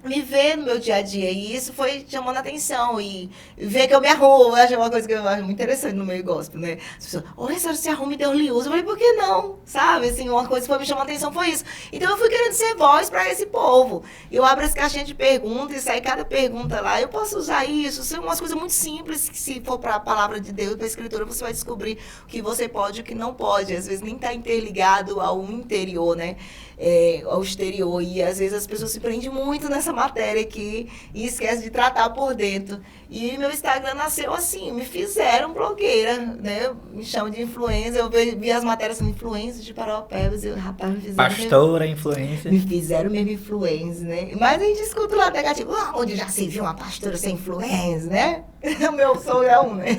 S3: me ver no meu dia a dia. E isso foi chamando a atenção. E ver que eu me arrumo. Eu acho uma coisa que eu acho muito interessante no meio gospel, né? As pessoas, olha, você se arruma e Deus lhe usa. Eu falei, por que não? Sabe? Assim, uma coisa que foi me chamando a atenção foi isso. Então eu fui querendo ser voz para esse povo. Eu abro as caixinhas de perguntas e sai cada pergunta lá. Eu posso usar isso. São umas coisas muito simples que, se for para a palavra de Deus, para a escritura, você vai descobrir o que você pode e o que não pode. Às vezes nem está interligado ao interior, né? Ao exterior. E às vezes as pessoas se prendem muito nessa matéria aqui e esquecem de tratar por dentro. E meu Instagram nasceu assim, me fizeram blogueira, né? Me chamam de influencer. Eu vi as matérias sendo influencer de Parauapebas, eu, rapaz, me fizeram.
S2: Pastora, influencer.
S3: Me fizeram mesmo influencer, né? Mas a gente escuta o lado negativo, onde já se viu uma pastora sem influencer, né? O meu sogro é um, né?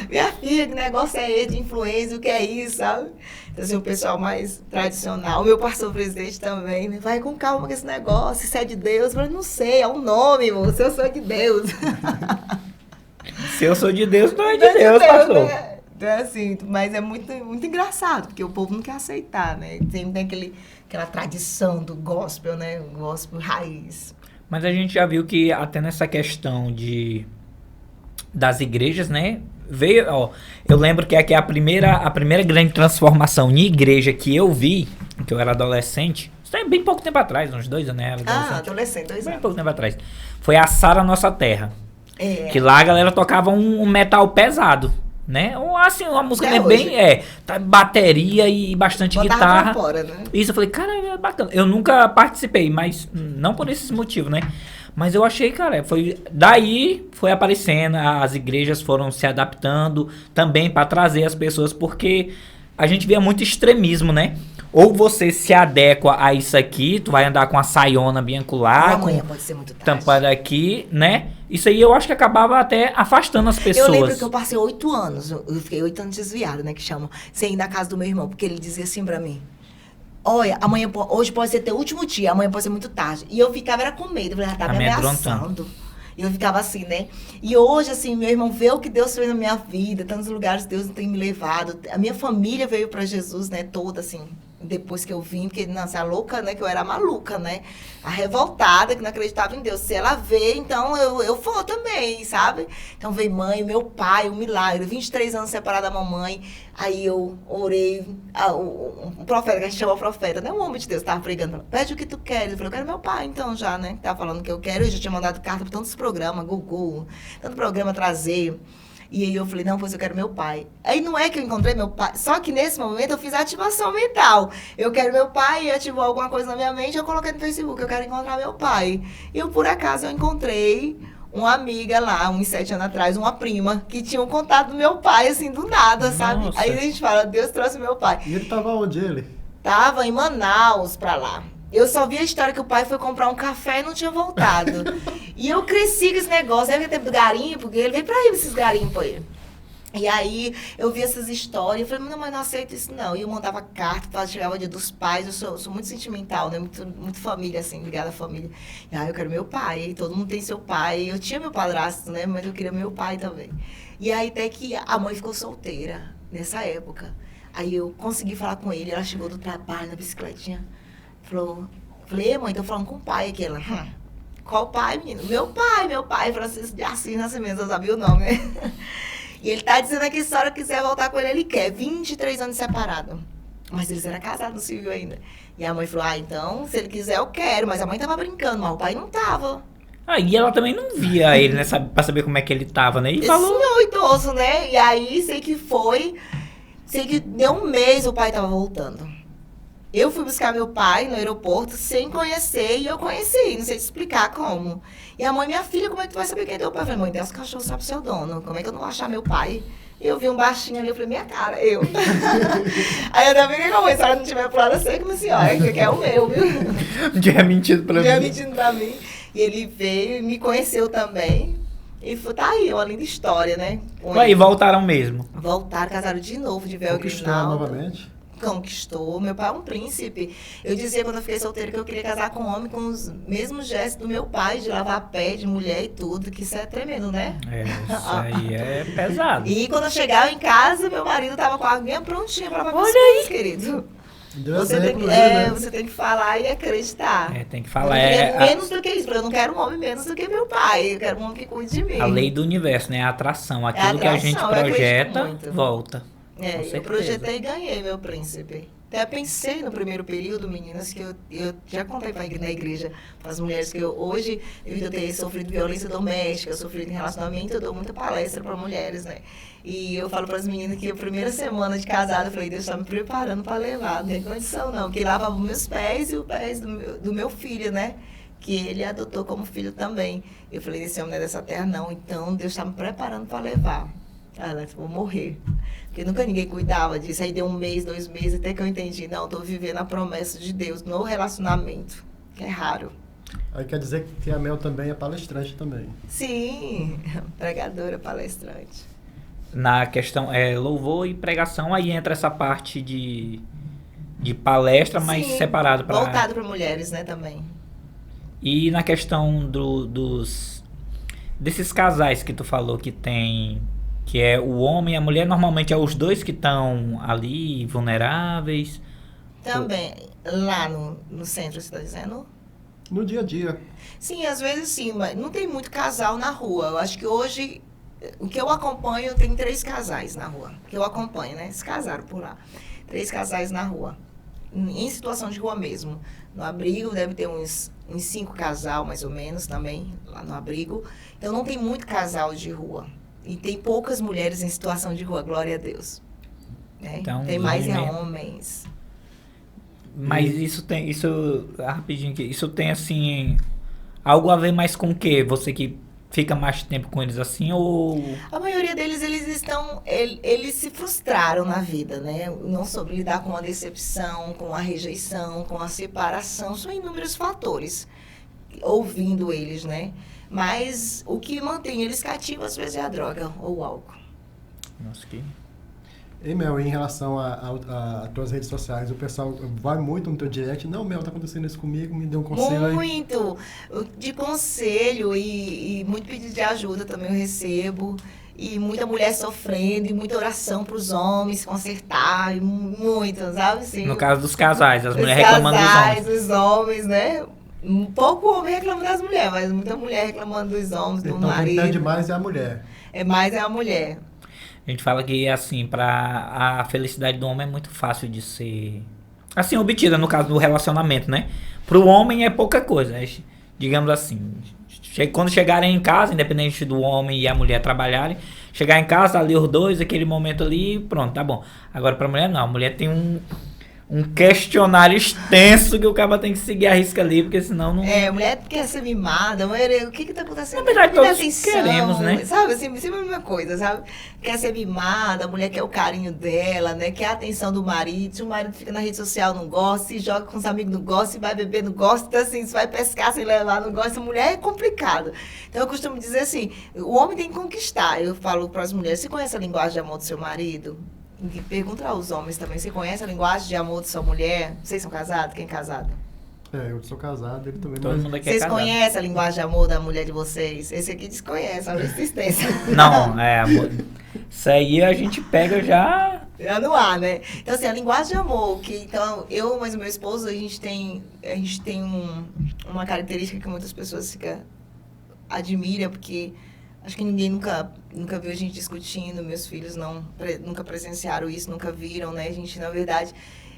S3: Minha filha, que negócio é esse de influencer, o que é isso, sabe? Então, assim, o pessoal mais tradicional, o meu pastor presidente também, né? Vai com calma com esse negócio, isso é de Deus. Eu falei, não sei, é um nome, moço, eu sou de Deus.
S2: Se eu sou de Deus, não é de Deus, pastor.
S3: Né? Então, assim, mas é muito, muito engraçado, porque o povo não quer aceitar, né? Tem aquela tradição do gospel, né? O gospel raiz.
S2: Mas a gente já viu que até nessa questão das igrejas, né? Veio, ó, eu lembro que aqui a primeira grande transformação em igreja que eu vi, que eu era adolescente, isso é bem pouco tempo atrás, uns 2 anos, né?
S3: Adolescente, 2 anos.
S2: Bem pouco tempo atrás. Foi a Sara Nossa Terra.
S3: É.
S2: Que lá a galera tocava um metal pesado, né? Assim, uma música bem, bateria e bastante
S3: botava
S2: guitarra.
S3: Pra fora, né?
S2: Isso, eu falei, cara, é bacana. Eu nunca participei, mas não por esses motivos, né? Mas eu achei, cara, daí foi aparecendo, as igrejas foram se adaptando também para trazer as pessoas, porque a gente via muito extremismo, né? Ou você se adequa a isso aqui, tu vai andar com a saiona bem acolá,
S3: amanhã pode ser muito tarde.
S2: Tampada aqui, né? Isso aí eu acho que acabava até afastando as pessoas.
S3: Eu lembro que eu passei 8 anos, eu fiquei 8 anos desviada, né, que chamam, sem ir na casa do meu irmão, porque ele dizia assim pra mim, olha, hoje pode ser teu último dia, amanhã pode ser muito tarde. E eu ficava, era com medo, eu falei, tá me ameaçando. E eu ficava assim, né? E hoje, assim, meu irmão vê o que Deus fez na minha vida, tantos lugares Deus tem me levado. A minha família veio pra Jesus, né, toda, assim, depois que eu vim, porque, nossa, a louca, né, que eu era maluca, né? A revoltada, que não acreditava em Deus. Se ela vê, então eu vou também, sabe? Então veio mãe, meu pai, um milagre. 23 anos separada da mamãe. Aí eu orei, um profeta, que a gente chama profeta, né? Um homem de Deus estava pregando, pede o que tu queres. Eu falei, eu quero meu pai, então, já, né? Tava falando que eu quero, eu já tinha mandado carta para tantos programas, Google, tanto programa trazer. E aí eu falei, não, pois eu quero meu pai. Aí não é que eu encontrei meu pai, só que nesse momento eu fiz a ativação mental. Eu quero meu pai, e ativou alguma coisa na minha mente, eu coloquei no Facebook, eu quero encontrar meu pai. E eu, por acaso, eu encontrei uma amiga lá, uns 7 anos atrás, uma prima, que tinha um contato do meu pai, assim, do nada, sabe?
S2: Nossa.
S3: Aí a gente fala, Deus trouxe meu pai.
S1: E ele tava onde, ele?
S3: Tava em Manaus, pra lá. Eu só vi a história que o pai foi comprar um café e não tinha voltado. E eu cresci com esse negócio, deve ter tempo do garimpo, porque ele veio pra ir esses garimpos aí. E aí eu vi essas histórias, eu falei, não, mas não aceito isso não. E eu mandava carta, chegava o dia dos pais, eu sou muito sentimental, né? Muito família, assim, ligada à família. E aí eu quero meu pai, todo mundo tem seu pai. Eu tinha meu padrasto, né? Mas eu queria meu pai também. E aí até que a mãe ficou solteira nessa época. Aí eu consegui falar com ele, ela chegou do trabalho na bicicletinha. Falei, mãe, tô falando com o pai aqui. Ela, qual pai, menino? Meu pai, Francisco de Assis Nascimento, eu sabia o nome, né? E ele tá dizendo aqui, se a senhora quiser voltar com ele quer. 23 anos separado. Mas eles eram casados no civil ainda. E a mãe falou, então, se ele quiser, eu quero. Mas a mãe tava brincando, mas o pai não tava.
S2: E ela também não via ele, né, pra saber como é que ele tava, né? E falou...
S3: Senhor idoso, né? E aí, sei que deu um mês o pai tava voltando. Eu fui buscar meu pai no aeroporto sem conhecer, e eu conheci, não sei te explicar como. E a mãe, minha filha, como é que tu vai saber quem é teu pai? Eu falei, mãe, Deus, cachorro sabe o seu dono, como é que eu não vou achar meu pai? E eu vi um baixinho ali, eu falei, minha cara, eu. Aí eu também que a mãe, se ela não tiver pro lado, eu sei como a senhora, que é o meu, viu?
S2: Não tinha mentido pra mim.
S3: Tinha mentido pra mim. E ele veio e me conheceu também. E foi, tá aí, uma linda história, né?
S2: E voltaram mesmo.
S3: Voltaram, casaram de novo, de véu
S1: Conquistou novamente?
S3: Conquistou. Meu pai é um príncipe. Eu dizia quando eu fiquei solteira que eu queria casar com um homem com os mesmos gestos do meu pai, de lavar pé, de mulher e tudo, que isso é tremendo, né?
S2: Isso aí é pesado.
S3: E quando eu chegava em casa, meu marido tava com a aguinha prontinha pra lavar
S2: Olha
S3: aí, querido. Você tem que falar e acreditar.
S2: Tem que falar.
S3: Menos do que isso. Eu não quero um homem menos do que meu pai. Eu quero um homem que cuide de mim.
S2: A lei do universo, né? A atração. Aquilo que a gente projeta, volta.
S3: Eu projetei e ganhei meu príncipe. Até pensei no primeiro período, meninas, que eu já contei na igreja para as mulheres que hoje, devido a ter sofrido violência doméstica, sofrido em relacionamento, eu dou muita palestra para mulheres, né? E eu falo para as meninas que a primeira semana de casada, eu falei, Deus está me preparando para levar, não tem condição não, que lavava os meus pés e os pés do meu filho, né? Que ele adotou como filho também. Eu falei, esse homem não é dessa terra não, então Deus está me preparando para levar. Ela vou morrer. Porque nunca ninguém cuidava disso. Aí deu 1 mês, 2 meses, até que eu entendi. Não, estou vivendo a promessa de Deus no relacionamento, que é raro.
S1: Aí quer dizer que a Mel também é palestrante também.
S3: Sim, pregadora, palestrante.
S2: Na questão louvor e pregação, aí entra essa parte de palestra, mas separado para...
S3: voltado para mulheres, né, também.
S2: E na questão desses casais que tu falou que tem... Que é o homem e a mulher, normalmente é os dois que estão ali, vulneráveis.
S3: Também, lá no centro, você está dizendo?
S1: No dia a dia.
S3: Sim, às vezes sim, mas não tem muito casal na rua. Eu acho que hoje, o que eu acompanho, tem 3 casais na rua. Que eu acompanho, né? Se casaram por lá. 3 casais na rua. Em situação de rua mesmo. No abrigo deve ter uns 5 casal, mais ou menos, também, lá no abrigo. Então não tem muito casal de rua. E tem poucas mulheres em situação de rua, glória a Deus. Né? Então, tem mais homens.
S2: Mas rapidinho aqui, isso tem assim, algo a ver mais com o quê? Você que fica mais tempo com eles assim, ou...
S3: A maioria deles, eles se frustraram na vida, né? Não soube lidar com a decepção, com a rejeição, com a separação, são inúmeros fatores, ouvindo eles, né? Mas o que mantém eles cativos, às vezes, é a droga ou o álcool.
S2: Nossa, que...
S1: E, Mel, em relação a tuas redes sociais, o pessoal vai muito no teu direct. Não, Mel, tá acontecendo isso comigo, me dê um conselho
S3: muito! De conselho e muito pedido de ajuda também eu recebo. E muita mulher sofrendo, e muita oração para os homens consertar, e muito, sabe? Assim,
S2: no caso dos casais, as mulheres reclamando dos homens.
S3: Os homens, né? Um pouco homem reclama das mulheres, mas muita mulher reclamando dos homens, do marido.
S1: Então, quem pede mais é a mulher.
S3: É a mulher.
S2: A gente fala que, assim, a felicidade do homem é muito fácil de ser, assim, obtida, no caso do relacionamento, né? Pro homem é pouca coisa, digamos assim. Quando chegarem em casa, independente do homem e a mulher trabalharem, chegar em casa, ali os dois, aquele momento ali, pronto, tá bom. Agora pra mulher não, a mulher tem um questionário extenso que o cara tem que seguir a risca ali, porque senão não...
S3: A mulher quer ser mimada, mulher, o que tá acontecendo?
S2: Na verdade, todos queremos, né?
S3: Sabe, assim, sempre a mesma coisa, sabe? Quer ser mimada, a mulher quer o carinho dela, né? Quer a atenção do marido, se o marido fica na rede social, não gosta, se joga com os amigos, não gosta, se vai beber, não gosta, então, assim, se vai pescar, sem levar, não gosta, a mulher é complicado. Então, eu costumo dizer assim, o homem tem que conquistar. Eu falo para as mulheres, você conhece a linguagem de amor do seu marido? Pergunta aos homens também, você conhece a linguagem de amor de sua mulher? Vocês são casados? Quem é casado?
S1: Eu sou casado, ele também.
S2: Todo mundo aqui
S3: vocês
S2: é casado.
S3: Conhecem a linguagem de amor da mulher de vocês? Esse aqui desconhece, a resistência.
S2: Não, amor. Isso aí a gente pega já
S3: no ar, né? Então, assim, a linguagem de amor, que então, eu mais o meu esposo, a gente tem uma característica que muitas pessoas admiram, porque acho que ninguém nunca viu a gente discutindo, meus filhos nunca presenciaram isso, nunca viram, né? A gente, na verdade,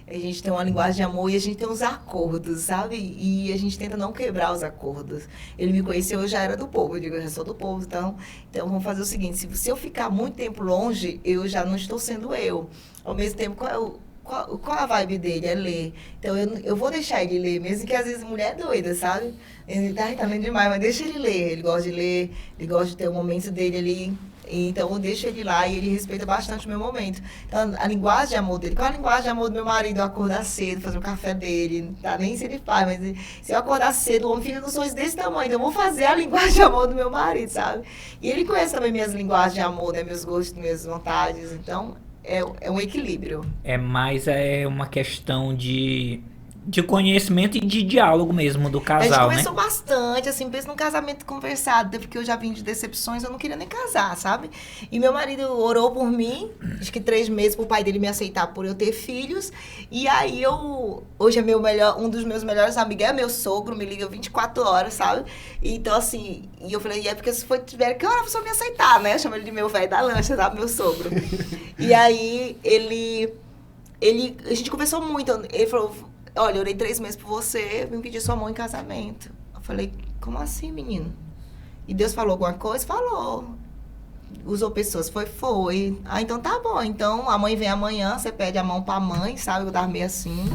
S3: a gente tem uma linguagem de amor e a gente tem uns acordos, sabe? E a gente tenta não quebrar os acordos. Ele me conheceu, eu já era do povo, eu digo, eu já sou do povo, então vamos fazer o seguinte, se eu ficar muito tempo longe, eu já não estou sendo eu. Ao mesmo tempo, qual a vibe dele? É ler. Então, eu vou deixar ele ler, mesmo que às vezes a mulher é doida, sabe? Ele tá lendo demais, mas deixa ele ler. Ele gosta de ler, ele gosta de ter o momento dele ali. Então, eu deixo ele lá e ele respeita bastante o meu momento. Então, a linguagem de amor dele. Qual a linguagem de amor do meu marido? Eu acordar cedo, fazer o café dele. Tá? Nem se ele faz, mas se eu acordar cedo, o homem fica com sonhos desse tamanho. Então, eu vou fazer a linguagem de amor do meu marido, sabe? E ele conhece também minhas linguagens de amor, né? Meus gostos, minhas vontades. Então, é um equilíbrio.
S2: mais uma questão de de conhecimento e de diálogo mesmo do casal, né?
S3: A gente conversou bastante, assim, pensa num casamento conversado, porque eu já vim de decepções, eu não queria nem casar, sabe? E meu marido orou por mim, acho que 3 meses pro pai dele me aceitar por eu ter filhos, e aí hoje é um dos meus melhores amigos, é meu sogro, me liga 24 horas, sabe? Então, assim, e eu falei, porque se for tiver que hora a pessoa me aceitar, né? Eu chamo ele de meu velho da lancha, sabe? Meu sogro. E aí, a gente conversou muito, ele falou, olha, eu orei 3 meses por você, vim pedir sua mão em casamento. Eu falei, como assim, menino? E Deus falou alguma coisa? Falou. Usou pessoas? Foi. Ah, então tá bom. Então a mãe vem amanhã, você pede a mão pra mãe, sabe? Eu tava meio assim,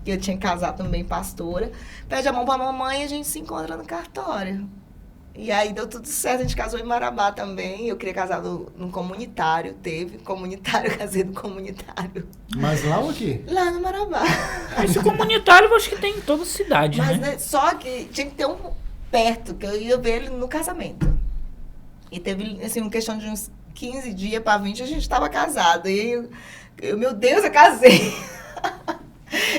S3: que eu tinha casado também pastora. Pede a mão pra mamãe e a gente se encontra no cartório. E aí deu tudo certo, a gente casou em Marabá também. Eu queria casar num comunitário, casei no comunitário.
S1: Mas lá ou aqui?
S3: Lá no Marabá.
S2: Esse comunitário eu acho que tem em toda cidade,
S3: Mas,
S2: né?
S3: só que tinha que ter um perto, que eu ia ver ele no casamento. E teve, assim, uma questão de uns 15 dias para 20, a gente estava casado. E eu, meu Deus, eu casei.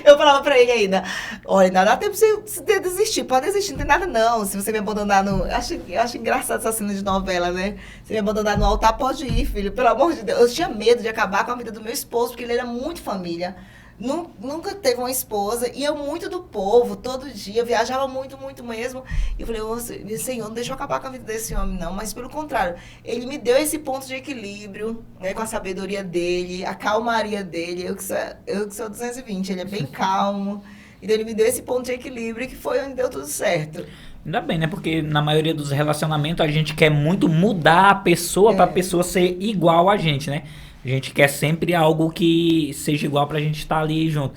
S3: Eu falava pra ele ainda, olha, não dá tempo pra você desistir, pode desistir, não tem nada não. Se você me abandonar no... Eu acho engraçado essa cena de novela, né? Se me abandonar no altar, pode ir, filho, pelo amor de Deus. Eu tinha medo de acabar com a vida do meu esposo, porque ele era muito família. Nunca teve uma esposa, ia muito do povo, todo dia, viajava muito, muito mesmo. E eu falei, Senhor, não deixa eu acabar com a vida desse homem, não. Mas pelo contrário, ele me deu esse ponto de equilíbrio, né, com a sabedoria dele, a calmaria dele. Eu que sou 220, ele é bem calmo. Então ele me deu esse ponto de equilíbrio que foi onde deu tudo certo.
S2: Ainda bem, né? Porque na maioria dos relacionamentos a gente quer muito mudar a pessoa pra pessoa ser igual a gente, né? A gente quer sempre algo que seja igual pra gente estar ali junto.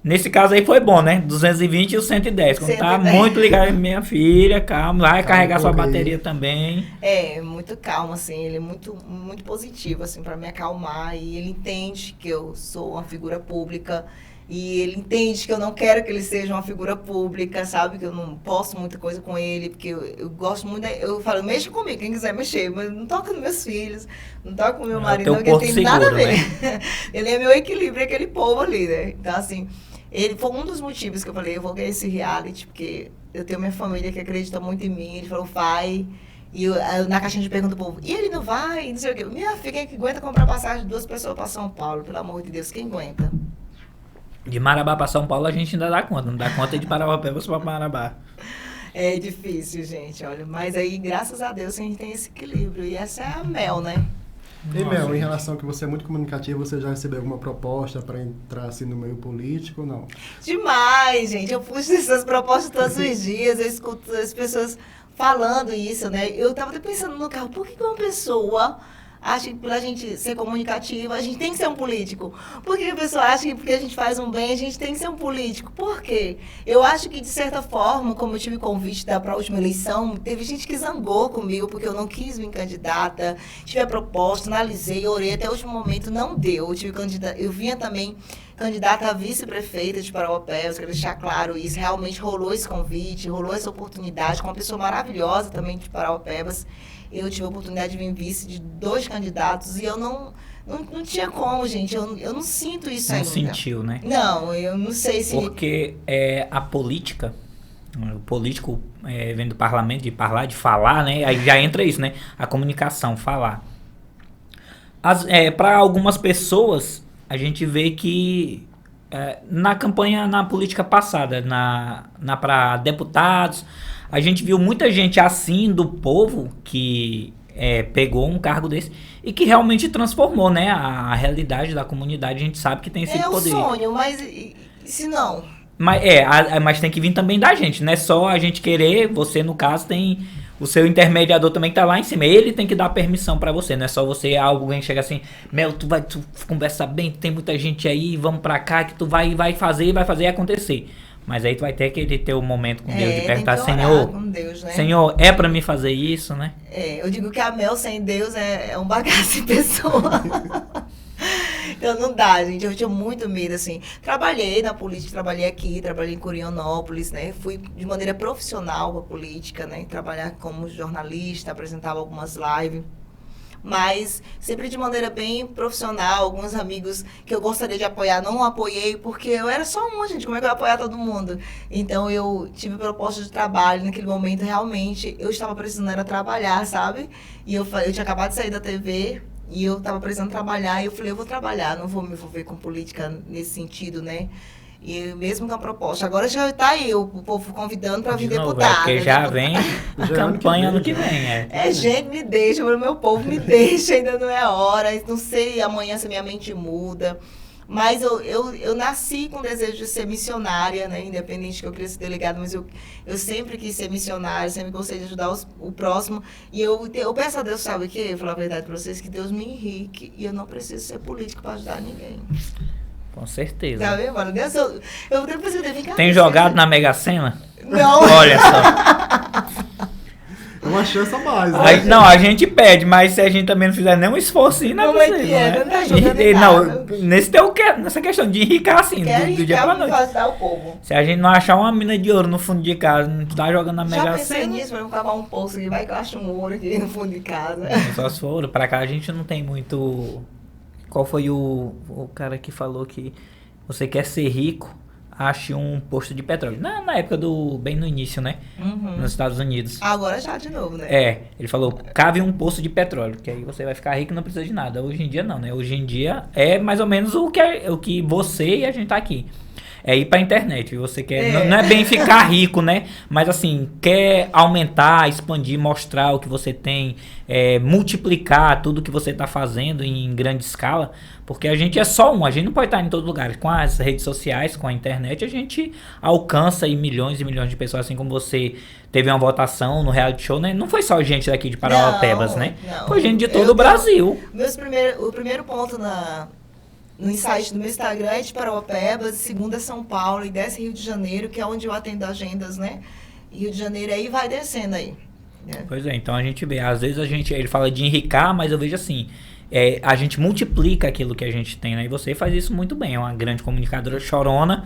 S2: Nesse caso aí foi bom, né? 220 e o 110. Quando 110. Tá muito ligado, minha filha, calma, vai carregar sua bateria também.
S3: É, muito calmo, assim, ele é muito, muito positivo, assim, pra me acalmar. E ele entende que eu sou uma figura pública. E ele entende que eu não quero que ele seja uma figura pública, sabe? Que eu não posto muita coisa com ele, porque eu gosto muito... Eu falo, mexa comigo, quem quiser mexer, mas não toca nos meus filhos, não toca com meu marido, não, porque tem nada a ver. Né? Ele é meu equilíbrio, é aquele povo ali, né? Então, assim, ele foi um dos motivos que eu falei, eu vou ganhar esse reality, porque eu tenho minha família que acredita muito em mim. Ele falou, vai... E na caixinha de pergunta do povo, e ele não vai? Não sei o quê. Minha filha, quem que aguenta comprar passagem de 2 pessoas para São Paulo? Pelo amor de Deus, quem aguenta?
S2: De Marabá para São Paulo a gente ainda dá conta, não dá conta de Parauapebas para Marabá.
S3: É difícil, gente, olha. Mas aí, graças a Deus, a gente tem esse equilíbrio. E essa é a Mel, né?
S1: E Mel, em relação a que você é muito comunicativa, você já recebeu alguma proposta para entrar assim no meio político ou não?
S3: Demais, gente. Eu puxo essas propostas todos os dias, eu escuto as pessoas falando isso, né? Eu tava até pensando no carro, por que uma pessoa acha que pra gente ser comunicativa, a gente tem que ser um político? Por que a pessoa acha que porque a gente faz um bem, a gente tem que ser um político? Por quê? Eu acho que, de certa forma, como eu tive convite para a última eleição, teve gente que zangou comigo porque eu não quis vir candidata, tive a proposta, analisei, orei, até o último momento não deu. Eu vinha também candidata a vice-prefeita de Parauapebas, quero deixar claro isso, realmente rolou esse convite, rolou essa oportunidade com uma pessoa maravilhosa também de Parauapebas. Eu tive a oportunidade de vir vice de 2 candidatos e eu não tinha como, gente. Eu não sinto isso ainda.
S2: Não sentiu, né?
S3: Não, eu não sei se...
S2: Porque a política, o político vem do parlamento, de parlar, de falar, né? Aí já entra isso, né? A comunicação, falar. Para algumas pessoas, a gente vê que na campanha, na política passada, para deputados... A gente viu muita gente assim do povo que pegou um cargo desse e que realmente transformou, né, a realidade da comunidade. A gente sabe que tem esse poder.
S3: É um sonho, mas se não...
S2: Mas tem que vir também da gente, não é só a gente querer. Você, no caso, tem o seu intermediador também que tá lá em cima. Ele tem que dar permissão pra você, não é só você, alguém chega assim, Mel, tu conversa bem, tem muita gente aí, vamos pra cá, que tu vai fazer e acontecer. Mas aí tu vai ter que ter o momento com Deus de perguntar, Senhor,
S3: com Deus, né?
S2: Senhor, é pra mim fazer isso, né?
S3: Eu digo que a Mel sem Deus é um bagaço de pessoa. Então não dá, gente. Eu tinha muito medo, assim. Trabalhei na política, trabalhei aqui, trabalhei em Curionópolis, né? Fui de maneira profissional pra política, né? Trabalhar como jornalista, apresentava algumas lives. mas sempre de maneira bem profissional. Alguns amigos que eu gostaria de apoiar, não apoiei, porque eu era só uma, gente, como é que eu ia apoiar todo mundo? Então, eu tive proposta de trabalho, naquele momento, realmente, eu estava precisando era trabalhar, sabe? E eu tinha acabado de sair da TV, e eu estava precisando trabalhar, e eu falei, eu vou trabalhar, não vou me envolver com política nesse sentido, né? E mesmo com a proposta. Agora já está aí o povo convidando para vir deputado.
S2: Porque já vem a campanha ano que vem.
S3: Gente, me deixa, meu povo me deixa, ainda não é hora. Não sei amanhã se minha mente muda. Mas eu nasci com o desejo de ser missionária, né? Independente que eu queria ser delegada, mas eu sempre quis ser missionária, sempre gostei de ajudar o próximo. E eu peço a Deus, sabe o quê? Eu vou falar a verdade para vocês, que Deus me enrique e eu não preciso ser político para ajudar ninguém.
S2: Com certeza.
S3: Tá vendo, mano? Deus, eu depois eu devo encarar.
S2: Tem jogado na Mega Sena?
S3: Não.
S2: Olha só.
S1: É uma chance a mais, né?
S2: Aí, não, a gente pede, mas se a gente também não fizer nenhum esforço, não
S3: Como é que é? Não tá jogando
S2: nessa questão de enricar assim, do dia pra noite.
S3: Ajudar o povo.
S2: Se a gente não achar uma mina de ouro no fundo de casa, não tá jogando na Mega Sena.
S3: Já pensei nisso, pra eu cavar um poço aqui, vai que eu acho um ouro aqui no fundo de casa.
S2: Só se for ouro. Pra cá a gente não tem muito... Qual foi o cara que falou que você quer ser rico, ache um posto de petróleo. Na época bem no início, né?
S3: Uhum.
S2: Nos Estados Unidos.
S3: Agora já de novo, né?
S2: Ele falou, cave um poço de petróleo, que aí você vai ficar rico e não precisa de nada. Hoje em dia não, né? Hoje em dia é mais ou menos o que você e a gente tá aqui. É ir pra internet, e você quer, não é bem ficar rico, né? Mas assim, quer aumentar, expandir, mostrar o que você tem, multiplicar tudo que você tá fazendo em grande escala, porque a gente é só a gente não pode estar em todo lugar. Com as redes sociais, com a internet, a gente alcança aí milhões e milhões de pessoas, assim como você teve uma votação no reality show, né? Não foi só gente daqui de Parauapebas, né?
S3: Não.
S2: Foi gente de todo o Brasil.
S3: O primeiro ponto no insight do meu Instagram é de Parauapebas, segunda é São Paulo e desce Rio de Janeiro, que é onde eu atendo agendas, né? Rio de Janeiro aí vai descendo aí. Né?
S2: Pois é, então a gente vê, às vezes ele fala de enricar, mas eu vejo assim, a gente multiplica aquilo que a gente tem, né? E você faz isso muito bem, é uma grande comunicadora chorona,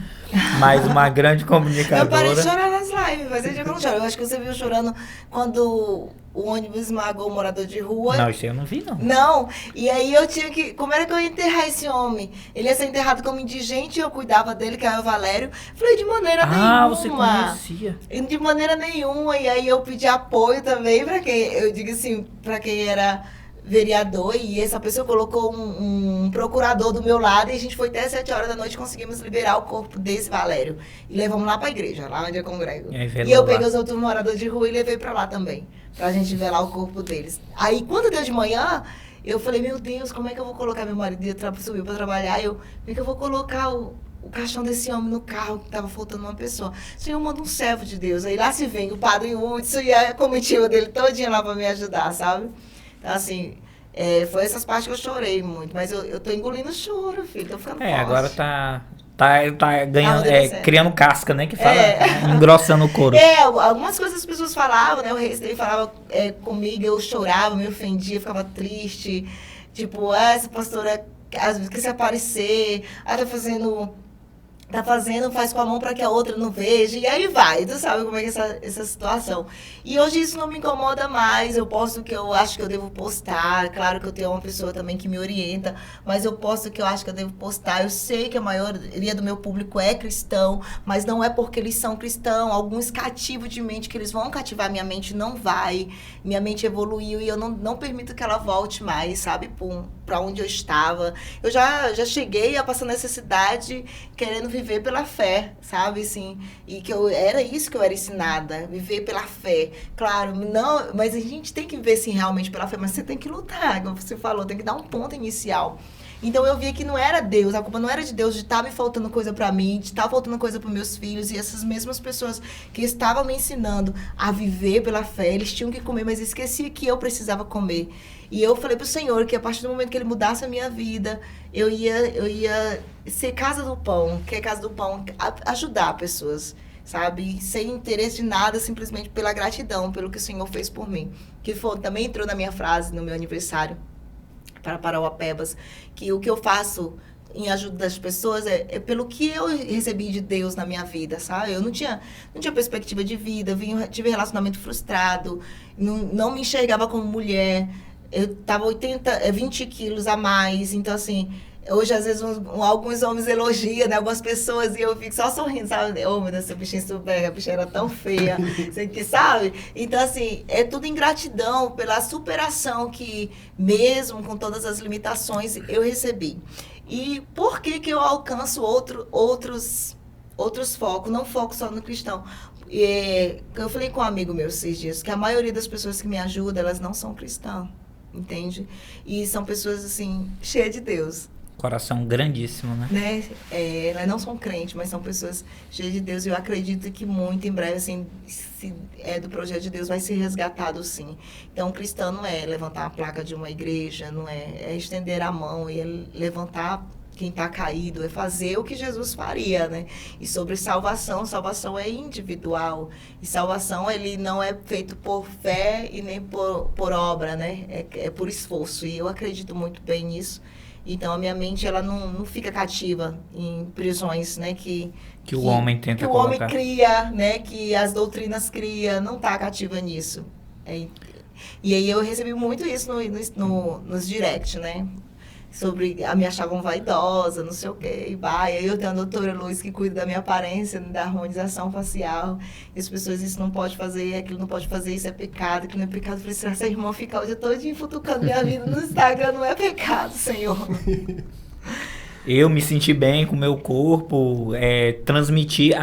S2: mas uma grande comunicadora.
S3: Eu parei de chorar nas lives, mas eu não choro. Eu acho que você viu chorando quando o ônibus esmagou o morador de rua.
S2: Não, isso eu não vi, não.
S3: Não, e aí eu tinha que... Como era que eu ia enterrar esse homem? Ele ia ser enterrado como indigente e eu cuidava dele, que era o Valério. Falei, de maneira nenhuma.
S2: Ah, você conhecia.
S3: De maneira nenhuma, e aí eu pedi apoio também para quem... Eu digo assim, para quem era vereador, e essa pessoa colocou um procurador do meu lado, e a gente foi até 7 horas da noite, conseguimos liberar o corpo desse Valério. E levamos lá pra igreja, lá onde eu congrego. E eu peguei os outros moradores de rua e levei pra lá também, pra gente velar o corpo deles. Aí, quando deu de manhã, eu falei, meu Deus, como é que eu vou colocar meu marido subiu pra trabalhar? Como é que eu vou colocar o caixão desse homem no carro, que tava faltando uma pessoa? Senhor, manda um servo de Deus. Aí lá se vem o padre Hudson e a comitiva dele todinha lá pra me ajudar, sabe? Então, assim, foi essas partes que eu chorei muito. Mas eu tô engolindo choro, filho. Tô ficando forte.
S2: Agora tá ganhando, criando casca, né? Que fala, engrossando o couro.
S3: Algumas coisas as pessoas falavam, né? O Reis falava comigo, eu chorava, me ofendia, ficava triste. Tipo, essa pastora, às vezes quer se aparecer, tá fazendo, faz com a mão para que a outra não veja, e aí vai, tu sabe como é que é essa situação. E hoje isso não me incomoda mais, eu posto o que eu acho que eu devo postar, claro que eu tenho uma pessoa também que me orienta, mas eu posto o que eu acho que eu devo postar. Eu sei que a maioria do meu público é cristão, mas não é porque eles são cristãos, alguns cativam de mente, que eles vão cativar minha mente, não vai, minha mente evoluiu e eu não permito que ela volte mais, sabe, para onde eu estava. Eu já cheguei a passar necessidade querendo viver pela fé, sabe, assim, e que era isso que eu era ensinada, viver pela fé. Claro, não, mas a gente tem que viver, sim, realmente pela fé, mas você tem que lutar, como você falou, tem que dar um ponto inicial. Então eu via que não era Deus, a culpa não era de Deus de estar me faltando coisa para mim, de estar faltando coisa para meus filhos, e essas mesmas pessoas que estavam me ensinando a viver pela fé, eles tinham que comer, mas esquecia que eu precisava comer. E eu falei pro Senhor que a partir do momento que Ele mudasse a minha vida, eu ia ser casa do pão, que é casa do pão, ajudar pessoas, sabe? Sem interesse de nada, simplesmente pela gratidão, pelo que o Senhor fez por mim. Que também entrou na minha frase, no meu aniversário, para Parauapebas, que o que eu faço em ajuda das pessoas é pelo que eu recebi de Deus na minha vida, sabe? Eu não tinha perspectiva de vida, tive relacionamento frustrado, não me enxergava como mulher, eu tava 20 quilos a mais, então assim, hoje às vezes alguns homens elogiam, né, algumas pessoas, e eu fico só sorrindo, sabe? Oh, meu Deus, esse bichinho super, a bichinha era tão feia, você que sabe? Então assim, é tudo em gratidão pela superação que, mesmo com todas as limitações, eu recebi. E por que eu alcanço outros focos, não foco só no cristão? Eu falei com um amigo meu esses dias, que a maioria das pessoas que me ajudam, elas não são cristãs, entende? E são pessoas, assim, cheias de Deus.
S2: Coração grandíssimo, né?
S3: Elas não são crentes, mas são pessoas cheias de Deus. E eu acredito que muito em breve, assim, se é do projeto de Deus, vai ser resgatado, sim. Então, cristão não é levantar a placa de uma igreja, não é estender a mão e é levantar quem está caído, é fazer o que Jesus faria, né? E sobre salvação é individual. E salvação, ele não é feito por fé e nem por obra, né? É por esforço. E eu acredito muito bem nisso. Então, a minha mente, ela não fica cativa em prisões, né? Que
S2: o homem tenta
S3: colocar. Que o
S2: colocar.
S3: homem cria, né? Que as doutrinas cria, não está cativa nisso. E aí eu recebi muito isso nos direct, né? Sobre me achavam vaidosa, não sei o quê, e aí eu tenho a doutora Luz que cuida da minha aparência, da harmonização facial, e as pessoas, isso não pode fazer, aquilo não pode fazer, isso é pecado, aquilo não é pecado. Eu falei, será que essa irmã fica o dia todo futucando minha vida no Instagram? Não é pecado, Senhor.
S2: Eu me senti bem com o meu corpo, transmitir.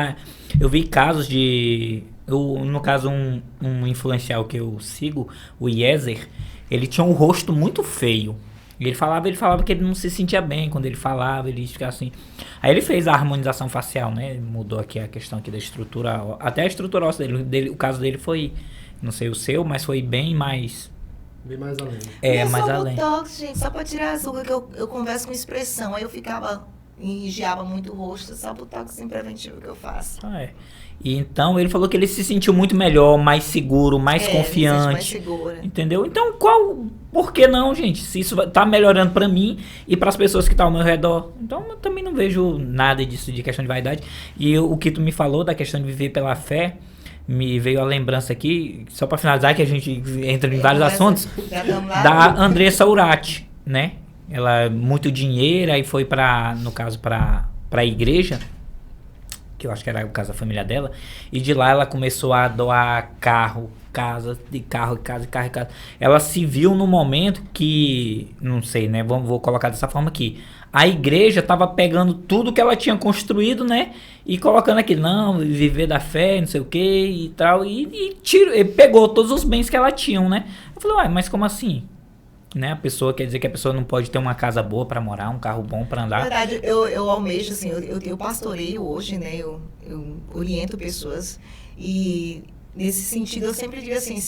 S2: Eu vi casos de. No caso, um influencial que eu sigo, o Yezer, ele tinha um rosto muito feio. Ele falava que ele não se sentia bem quando ele falava, ele ficava assim. Aí ele fez a harmonização facial, né? Mudou aqui a questão aqui da estrutura, até a estrutura óssea dele. O caso dele foi, não sei o seu, mas foi bem mais...
S1: Bem mais além.
S2: Mais além.
S3: Botox, gente, só pra tirar as rugas, que eu converso com expressão, aí eu ficava, engiava muito o rosto, só botox preventivo que eu faço.
S2: E então ele falou que ele se sentiu muito melhor, mais seguro, mais confiante.
S3: Mais segura.
S2: Entendeu? Então por que não, gente? Se isso tá melhorando pra mim e pras pessoas que estão ao meu redor. Então eu também não vejo nada disso de questão de vaidade. E o que tu me falou da questão de viver pela fé, me veio a lembrança aqui, sá pra finalizar, que a gente entra em vários assuntos, da Andressa Urati, né? Ela é muito dinheiro, aí foi no caso, pra igreja, que eu acho que era o caso da família dela, e de lá ela começou a doar carro, casa. Ela se viu no momento que, não sei, né, vou colocar dessa forma aqui, a igreja estava pegando tudo que ela tinha construído, né, e colocando aqui, não, viver da fé, não sei o que e tal, e pegou todos os bens que ela tinha, né. Eu falei, mas como assim? Né? A pessoa quer dizer que a pessoa não pode ter uma casa boa para morar, um carro bom para andar.
S3: Na verdade, eu almejo, assim, eu pastoreio hoje, né? Eu oriento pessoas e nesse sentido eu sempre digo assim,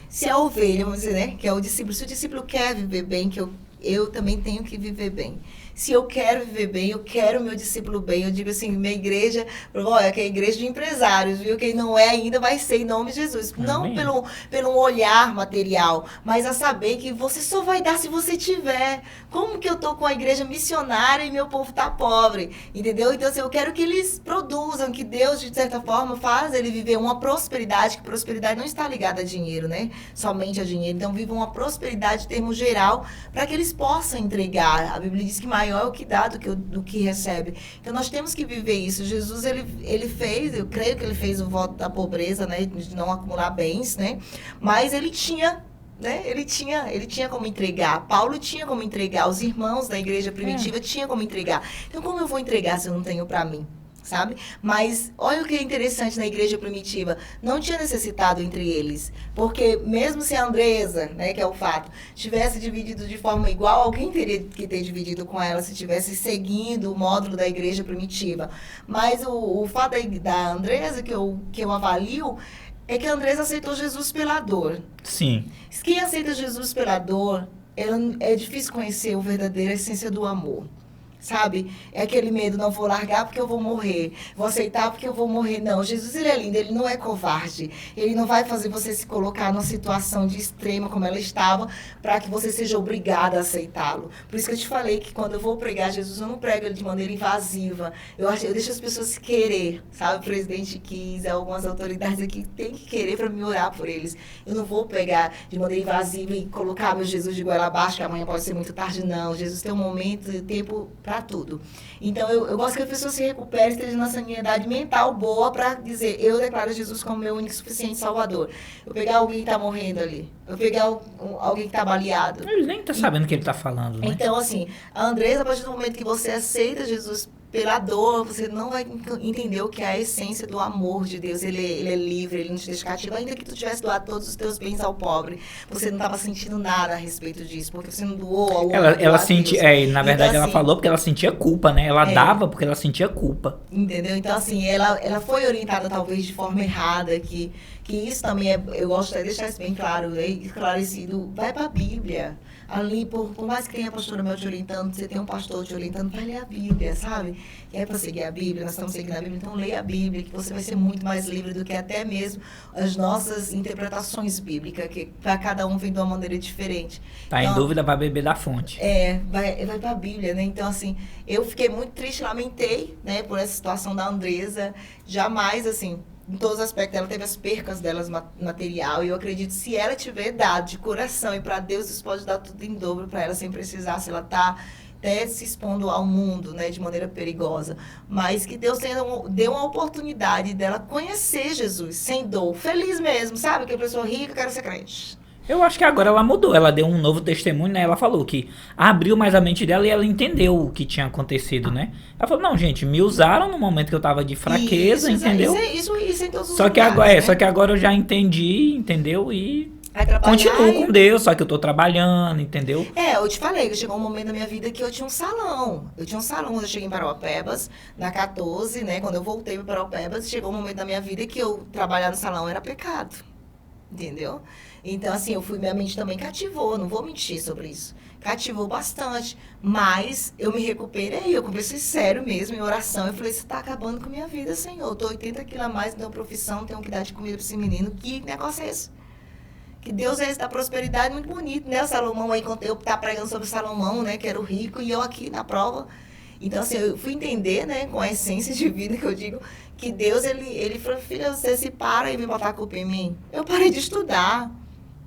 S3: se a ovelha, vamos dizer, né? Que é o discípulo, se o discípulo quer viver bem, que eu também tenho que viver bem. Se eu quero viver bem, eu quero o meu discípulo bem. Eu digo assim, minha igreja, olha, que é a igreja de empresários, viu? Quem não é ainda vai ser em nome de Jesus. Amém. Não pelo olhar material, mas a saber que você só vai dar se você tiver. Como que eu tô com a igreja missionária e meu povo tá pobre? Entendeu? Então, assim, eu quero que eles produzam, que Deus, de certa forma, faz ele viver uma prosperidade, que prosperidade não está ligada a dinheiro, né? Somente a dinheiro. Então, vivam uma prosperidade em termos geral, para que eles possam entregar. A Bíblia diz que maior é o que dá do que recebe. Então, nós temos que viver isso. Jesus, ele fez, eu creio que ele fez o voto da pobreza, né? De não acumular bens, né? Mas ele tinha, né? Ele tinha como entregar. Paulo tinha como entregar. Os irmãos da igreja primitiva tinham como entregar. Então, como eu vou entregar se eu não tenho para mim? Sabe? Mas olha o que é interessante na igreja primitiva, não tinha necessitado entre eles, porque mesmo se a Andresa, né, que é o fato, tivesse dividido de forma igual, alguém teria que ter dividido com ela se tivesse seguindo o módulo da igreja primitiva. Mas o fato da Andresa, que eu avalio, é que a Andresa aceitou Jesus pela dor.
S2: Sim.
S3: Quem aceita Jesus pela dor, é difícil conhecer a verdadeira essência do amor. sabe? É aquele medo, não vou largar porque eu vou morrer, vou aceitar porque eu vou morrer. Não, Jesus, ele é lindo, ele não é covarde. Ele não vai fazer você se colocar numa situação de extrema como ela estava, para que você seja obrigada a aceitá-lo. Por isso que eu te falei que quando eu vou pregar Jesus, eu não prego ele de maneira invasiva. Eu deixo as pessoas querer, sabe? O presidente quis, algumas autoridades aqui têm que querer para me orar por eles. Eu não vou pegar de maneira invasiva e colocar meu Jesus de goela abaixo, que amanhã pode ser muito tarde, não. Jesus tem um momento e tempo para tudo. Então, eu gosto que a pessoa se recupere, esteja na sanidade mental boa para dizer, eu declaro Jesus como meu único e suficiente Salvador. Eu pegar alguém que está morrendo ali, eu pegar alguém que está baleado.
S2: Ele nem está sabendo o que ele está falando, né?
S3: Então, assim, a Andresa, a partir do momento que você aceita Jesus pela dor, você não vai entender o que é a essência do amor de Deus. Ele é livre, ele não te deixa cativo. Ainda que tu tivesse doado todos os teus bens ao pobre, você não estava sentindo nada a respeito disso, porque você não doou ao outro.
S2: Ela sentia, na verdade, então, assim, ela falou porque ela sentia culpa, né? Ela dava porque ela sentia culpa.
S3: Entendeu? Então, assim, ela foi orientada talvez de forma errada, que isso também eu gosto de deixar isso bem claro, né? Esclarecido. Vai para a Bíblia. Ali, por mais que tenha a pastora Mel te orientando, você tem um pastor te orientando, vai ler a Bíblia, sabe? E é para seguir a Bíblia, nós estamos seguindo a Bíblia, então leia a Bíblia, que você vai ser muito mais livre do que até mesmo as nossas interpretações bíblicas, que para cada um vem de uma maneira diferente.
S2: Tá então, em dúvida, vai beber da fonte.
S3: Vai para a Bíblia, né? Então, assim, eu fiquei muito triste, lamentei, né, por essa situação da Andresa, jamais, assim, em todos os aspectos, ela teve as percas delas material, e eu acredito que se ela tiver dado de coração, e para Deus isso pode dar tudo em dobro para ela, sem precisar, se ela está até se expondo ao mundo, né, de maneira perigosa, mas que Deus dê uma oportunidade dela conhecer Jesus, sem dor, feliz mesmo, sabe? Que a pessoa rica, quero ser crente.
S2: Eu acho que agora ela mudou, ela deu um novo testemunho, né? Ela falou que abriu mais a mente dela e ela entendeu o que tinha acontecido, né? Ela falou, não, gente, me usaram no momento que eu tava de fraqueza, entendeu?
S3: Isso em todos os
S2: lugares,
S3: né?
S2: Só que agora eu já entendi, entendeu? E continuo com Deus, só que eu tô trabalhando, entendeu?
S3: Eu te falei que chegou um momento da minha vida que eu tinha um salão. Quando eu cheguei em Parauapebas, na 14, né? Quando eu voltei para Parauapebas, chegou um momento da minha vida que eu trabalhar no salão era pecado. Entendeu? Então, assim, minha mente também cativou, não vou mentir sobre isso. Cativou bastante, mas eu me recuperei, eu conversei sério mesmo, em oração. Eu falei, você está acabando com a minha vida, Senhor. Eu estou 80 quilos a mais, não tenho profissão, tenho que dar de comida para esse menino. Que negócio é esse? Que Deus é esse da prosperidade, muito bonito, né? O Salomão aí, eu estava pregando sobre o Salomão, né? Que era o rico, e eu aqui na prova. Então, assim, eu fui entender, né, com a essência de vida que eu digo, que Deus, ele falou, filha, você se para e vem botar a culpa em mim. Eu parei de estudar,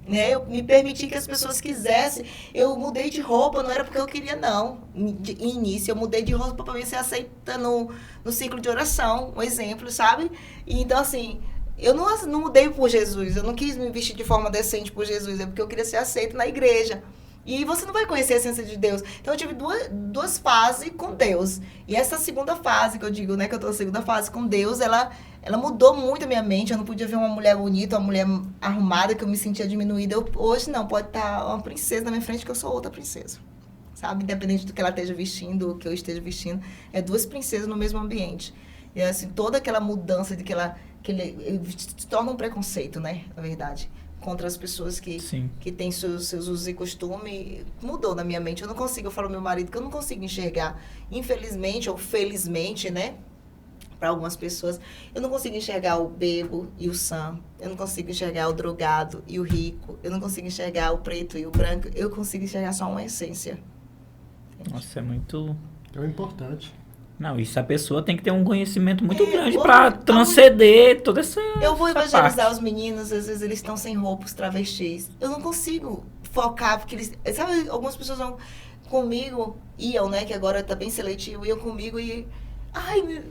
S3: né? Eu me permiti que as pessoas quisessem. Eu mudei de roupa, não era porque eu queria, não. De início, eu mudei de roupa para mim ser aceita no ciclo de oração, um exemplo, sabe? E, então, assim, eu não mudei por Jesus, eu não quis me vestir de forma decente por Jesus, é porque eu queria ser aceita na igreja. E você não vai conhecer a essência de Deus. Então, eu tive duas fases com Deus. E essa segunda fase, que eu digo, né, que eu tô na segunda fase com Deus, ela mudou muito a minha mente. Eu não podia ver uma mulher bonita, uma mulher arrumada, que eu me sentia diminuída. Hoje, não, pode estar uma princesa na minha frente, que eu sou outra princesa. Sabe? Independente do que ela esteja vestindo, do que eu esteja vestindo. É duas princesas no mesmo ambiente. E, assim, toda aquela mudança de que ele se torna um preconceito, né, na verdade, contra as pessoas que têm seus usos e costumes, mudou na minha mente. Eu não consigo, eu falo ao meu marido que eu não consigo enxergar, infelizmente ou felizmente, né, para algumas pessoas, eu não consigo enxergar o bebo e o sã, eu não consigo enxergar o drogado e o rico, eu não consigo enxergar o preto e o branco, eu consigo enxergar só uma essência.
S2: Nossa, é muito...
S1: É importante.
S2: Não, isso a pessoa tem que ter um conhecimento muito grande para transcender toda essa
S3: Eu vou
S2: essa
S3: evangelizar
S2: parte.
S3: Os meninos, às vezes eles estão sem roupas, travestis. Eu não consigo focar, porque eles... Sabe, algumas pessoas vão comigo, né, que agora tá bem seletivo, iam comigo e...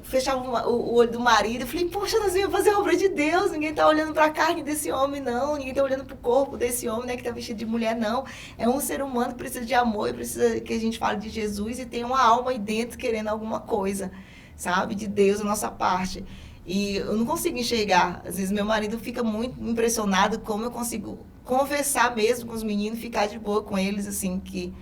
S3: fechava o olho do marido. Eu falei, poxa, nós vamos fazer a obra de Deus. Ninguém tá olhando para a carne desse homem, não. Ninguém tá olhando para o corpo desse homem, né, que tá vestido de mulher, não. É um ser humano que precisa de amor, e precisa que a gente fale de Jesus e tem uma alma aí dentro querendo alguma coisa, sabe? De Deus, a nossa parte. E eu não consigo enxergar. Às vezes meu marido fica muito impressionado como eu consigo conversar mesmo com os meninos, ficar de boa com eles, assim, que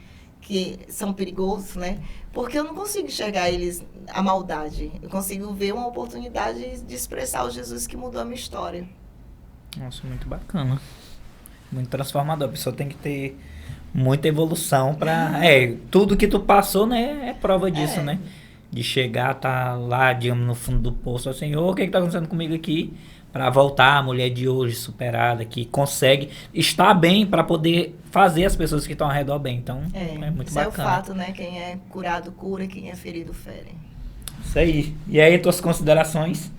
S3: são perigosos, né? Porque eu não consigo enxergar eles a maldade. Eu consigo ver uma oportunidade de expressar o Jesus que mudou a minha história.
S2: Nossa, muito bacana. Muito transformador. A pessoa tem que ter muita evolução pra... tudo que tu passou, né, é prova disso, né? De chegar, tá lá, digamos, no fundo do poço, Senhor, o que tá acontecendo comigo aqui? Pra voltar a mulher de hoje superada, que consegue estar bem pra poder fazer as pessoas que estão ao redor bem. Então, é muito
S3: isso
S2: bacana.
S3: É o fato, né? Quem é curado cura, quem é ferido fere.
S2: Isso aí. E aí, tuas considerações?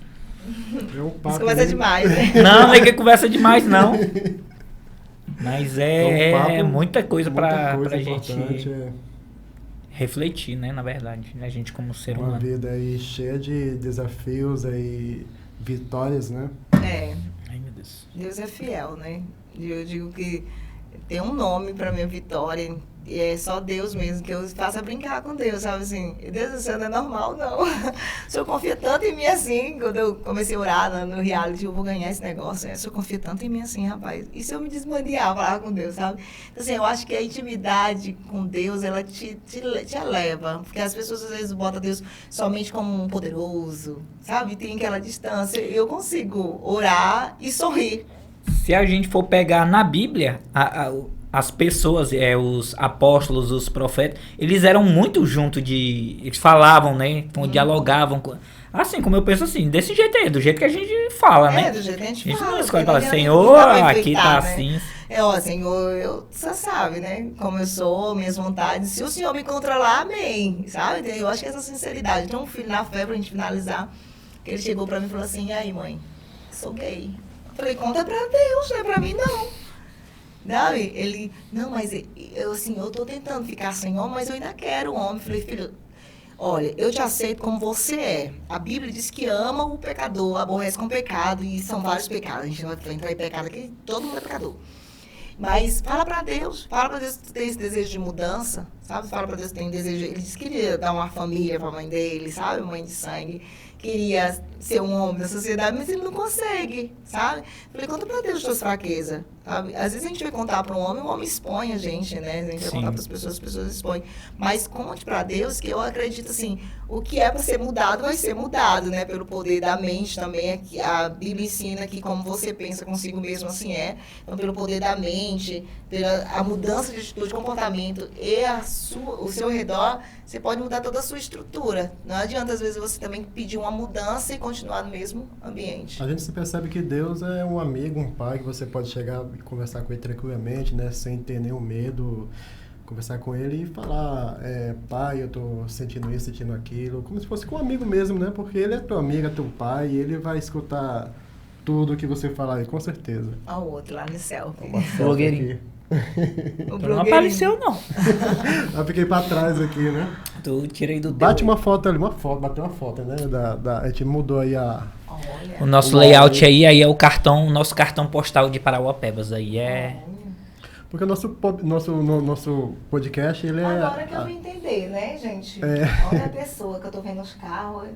S3: Isso conversa demais, né?
S2: Não é que conversa demais, não. Mas muita coisa pra gente refletir, né? Na verdade, a gente como ser humano.
S1: Uma vida aí cheia de desafios aí, vitórias, né?
S3: Ai,
S2: meu Deus.
S3: Deus é fiel, né? Eu digo que tem um nome pra minha vitória. E é só Deus mesmo, que eu faço brincar com Deus, sabe assim? Deus do céu, não é normal, não. O Senhor confia tanto em mim assim, quando eu comecei a orar no reality, eu vou ganhar esse negócio. O Senhor confia tanto em mim assim, rapaz. E se eu me desmandear, falar com Deus, sabe? Então, assim, eu acho que a intimidade com Deus, ela te eleva. Porque as pessoas, às vezes, botam Deus somente como um poderoso, sabe? Tem aquela distância. Eu consigo orar e sorrir.
S2: Se a gente for pegar na Bíblia, as pessoas, os apóstolos, os profetas, eles eram muito juntos eles falavam, né? Dialogavam. Assim, como eu penso assim, desse jeito aí, do jeito que a gente fala, né?
S3: Do jeito que a gente
S2: fala.
S3: fala.
S2: Não escolhe falar, Senhor, aqui tá assim.
S3: Senhor, você sabe, né? Como eu sou, minhas vontades. Se o Senhor me controlar, amém. Sabe? Eu acho que essa sinceridade. Tem um filho na fé, pra gente finalizar, que ele chegou pra mim e falou assim, e aí, mãe, sou gay. Eu falei, conta pra Deus, não é pra mim, não. Não, não, mas eu tô tentando ficar sem homem, mas eu ainda quero homem. Falei, filho, olha, eu te aceito como você é. A Bíblia diz que ama o pecador, aborrece com o pecado, e são vários pecados. A gente não vai entrar em pecado aqui, todo mundo é pecador. Mas fala pra Deus que tu tem esse desejo de mudança, sabe? Fala pra Deus que tem desejo. Ele disse que queria dar uma família pra mãe dele, sabe? Mãe de sangue. Queria ser um homem da sociedade, mas ele não consegue, sabe? Falei, conta pra Deus as tuas fraquezas, sabe? Às vezes a gente vai contar para um homem, o homem expõe a gente, né? A gente vai contar para as pessoas expõem. Mas conte pra Deus que eu acredito, assim, o que é para ser mudado vai ser mudado, né? Pelo poder da mente também. A Bíblia ensina que como você pensa consigo mesmo, assim é. Então, pelo poder da mente, pela mudança de atitude, de comportamento e o seu redor, você pode mudar toda a sua estrutura. Não adianta, às vezes, você também pedir uma mudança e continuar no mesmo ambiente.
S1: A gente se percebe que Deus é um amigo, um pai, que você pode chegar e conversar com ele tranquilamente, né? Sem ter nenhum medo, conversar com ele e falar, pai, eu tô sentindo isso, sentindo aquilo, como se fosse com um amigo mesmo, né? Porque ele é teu amigo, é teu pai, e ele vai escutar tudo que você falar aí, com certeza.
S3: Olha o outro lá no céu.
S2: Blogueirinho. Não apareceu, não.
S1: Eu fiquei pra trás aqui, né?
S2: Tu tirei do
S1: Bate uma foto ali, bateu uma foto, né? A gente mudou aí
S2: o nosso layout aí é o nosso cartão postal de Parauapebas aí
S1: Porque o nosso podcast, ele é...
S3: Agora que eu vim entender, né, gente? Olha a pessoa que eu tô vendo os carros.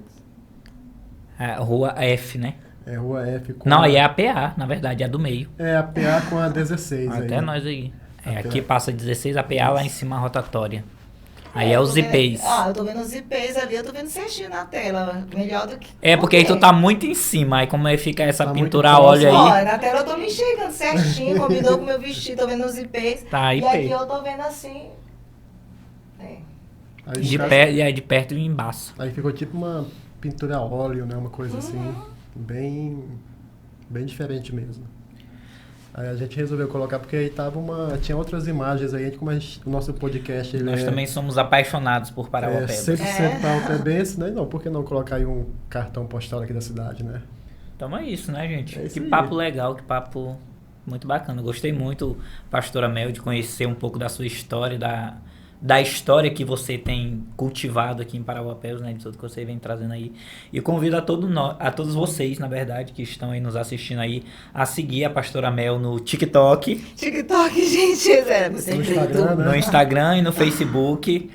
S2: Rua F, né?
S1: É Rua F.
S2: Não, aí é a PA, na verdade, é a do meio.
S1: É a PA com a 16 aí.
S2: Até nós aí. Aqui passa 16, a PA lá em cima a rotatória. Aí é os IPs.
S3: Eu tô vendo os IPs ali, eu tô vendo certinho na tela. Melhor do que...
S2: porque aí tu tá muito em cima, aí como fica essa pintura a óleo aí...
S3: Na tela eu tô me enxergando certinho, combinou com o meu vestido, tô vendo os IPs.
S2: Tá, IP.
S3: E aqui eu tô vendo assim...
S1: Aí,
S2: de perto e embaixo.
S1: Aí ficou tipo uma pintura a óleo, né? Uma coisa assim, bem diferente mesmo. Aí a gente resolveu colocar, porque aí tinha outras imagens aí, como o nosso podcast...
S2: Nós também somos apaixonados por Parauapebas.
S1: 100% Parauapebense, né? Não, por que não colocar aí um cartão postal aqui da cidade, né?
S2: Então é isso, né, gente? Que
S1: aí.
S2: papo legal, que papo muito bacana. Gostei muito, pastora Mel, de conhecer um pouco da sua história, da história que você tem cultivado aqui em Parauapebas, né, de tudo que você vem trazendo aí. E convido a todos vocês, na verdade, que estão aí nos assistindo aí, a seguir a pastora Mel no TikTok.
S3: TikTok, gente,
S2: no Instagram e no Facebook.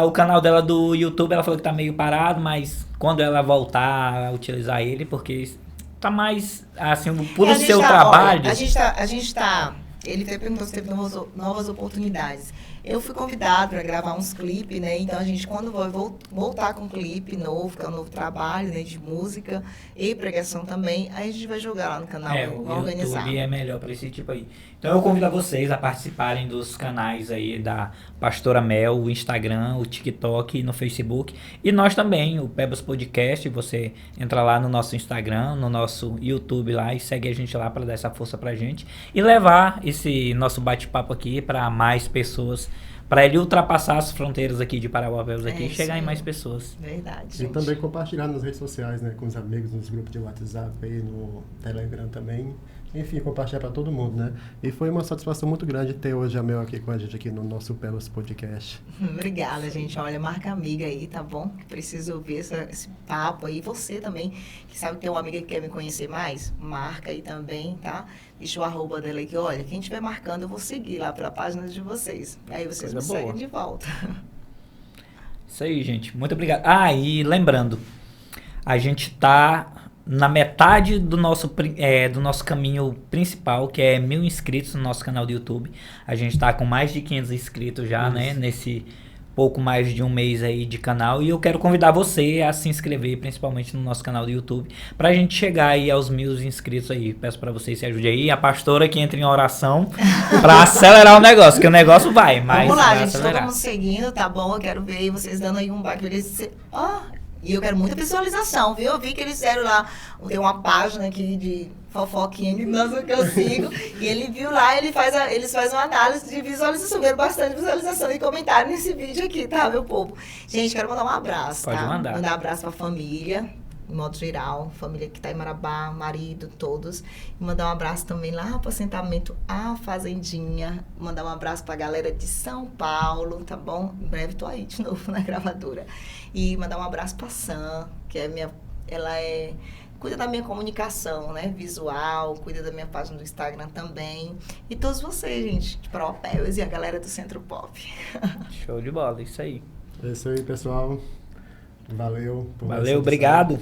S2: O canal dela do YouTube, ela falou que tá meio parado, mas quando ela voltar a utilizar ele, porque tá mais, assim, por o seu trabalho...
S3: Olha, a gente tá Ele até perguntou se teve novas oportunidades. Eu fui convidado para gravar uns clipes, né? Então, a gente, quando vai voltar com um clipe novo, que é um novo trabalho, né? De música e pregação também, aí a gente vai jogar lá no canal,
S2: o
S3: organizar.
S2: YouTube é melhor para esse tipo aí. Então, eu convido a vocês a participarem dos canais aí da Pastora Mel, o Instagram, o TikTok e no Facebook. E nós também, o Pebas Podcast, você entra lá no nosso Instagram, no nosso YouTube lá e segue a gente lá para dar essa força pra gente. E levar esse nosso bate-papo aqui para mais pessoas, para ele ultrapassar as fronteiras aqui de Parauapebas aqui e chegar em mais pessoas.
S3: Verdade,
S1: E
S3: gente.
S1: também compartilhar nas redes sociais, né, com os amigos, nos grupos de WhatsApp, aí no Telegram também. Enfim, compartilhar para todo mundo, né? E foi uma satisfação muito grande ter hoje a Mel aqui com a gente aqui no nosso Pebas Podcast.
S3: Obrigada, gente. Olha, marca amiga aí, tá bom? Preciso ouvir esse papo aí. Você também, que sabe que tem uma amiga que quer me conhecer mais, marca aí também, tá? Deixa o arroba dela aí que, olha, quem estiver marcando, eu vou seguir lá pela página de vocês. Aí vocês me seguem de volta.
S2: Isso aí, gente. Muito obrigado. Ah, e lembrando, a gente tá na metade do nosso caminho principal, que é 1.000 inscritos no nosso canal do YouTube. A gente tá com mais de 500 inscritos já, né? Nesse pouco mais de um mês aí de canal. E eu quero convidar você a se inscrever, principalmente no nosso canal do YouTube, pra gente chegar aí aos 1.000 inscritos aí. Peço pra vocês se ajudem aí. A pastora que entra em oração pra acelerar o negócio, que o negócio vai, mas
S3: vamos lá,
S2: vai
S3: gente.
S2: acelerar.
S3: Todo mundo seguindo, tá bom? Eu quero ver aí vocês dando aí um baque. E eu quero muita visualização, viu? Eu vi que eles fizeram lá, tem uma página aqui de fofoquinha que eu sigo, e ele viu lá, eles fazem uma análise de visualização, viram bastante visualização e comentário nesse vídeo aqui, tá, meu povo? Gente, quero mandar um abraço,
S2: Pode
S3: tá?
S2: mandar.
S3: Mandar um abraço pra família, em modo geral, família que tá em Marabá, marido, todos. E mandar um abraço também lá pro assentamento A Fazendinha. Mandar um abraço pra galera de São Paulo, tá bom? Em breve tô aí de novo na gravadora. E mandar um abraço pra Sam, que é cuida da minha comunicação, né? Visual, cuida da minha página do Instagram também. E todos vocês, gente, de Parauapebas e a galera do Centro Pop.
S2: Show de bola, isso aí.
S1: É isso aí, pessoal. Valeu.
S2: Valeu, obrigado.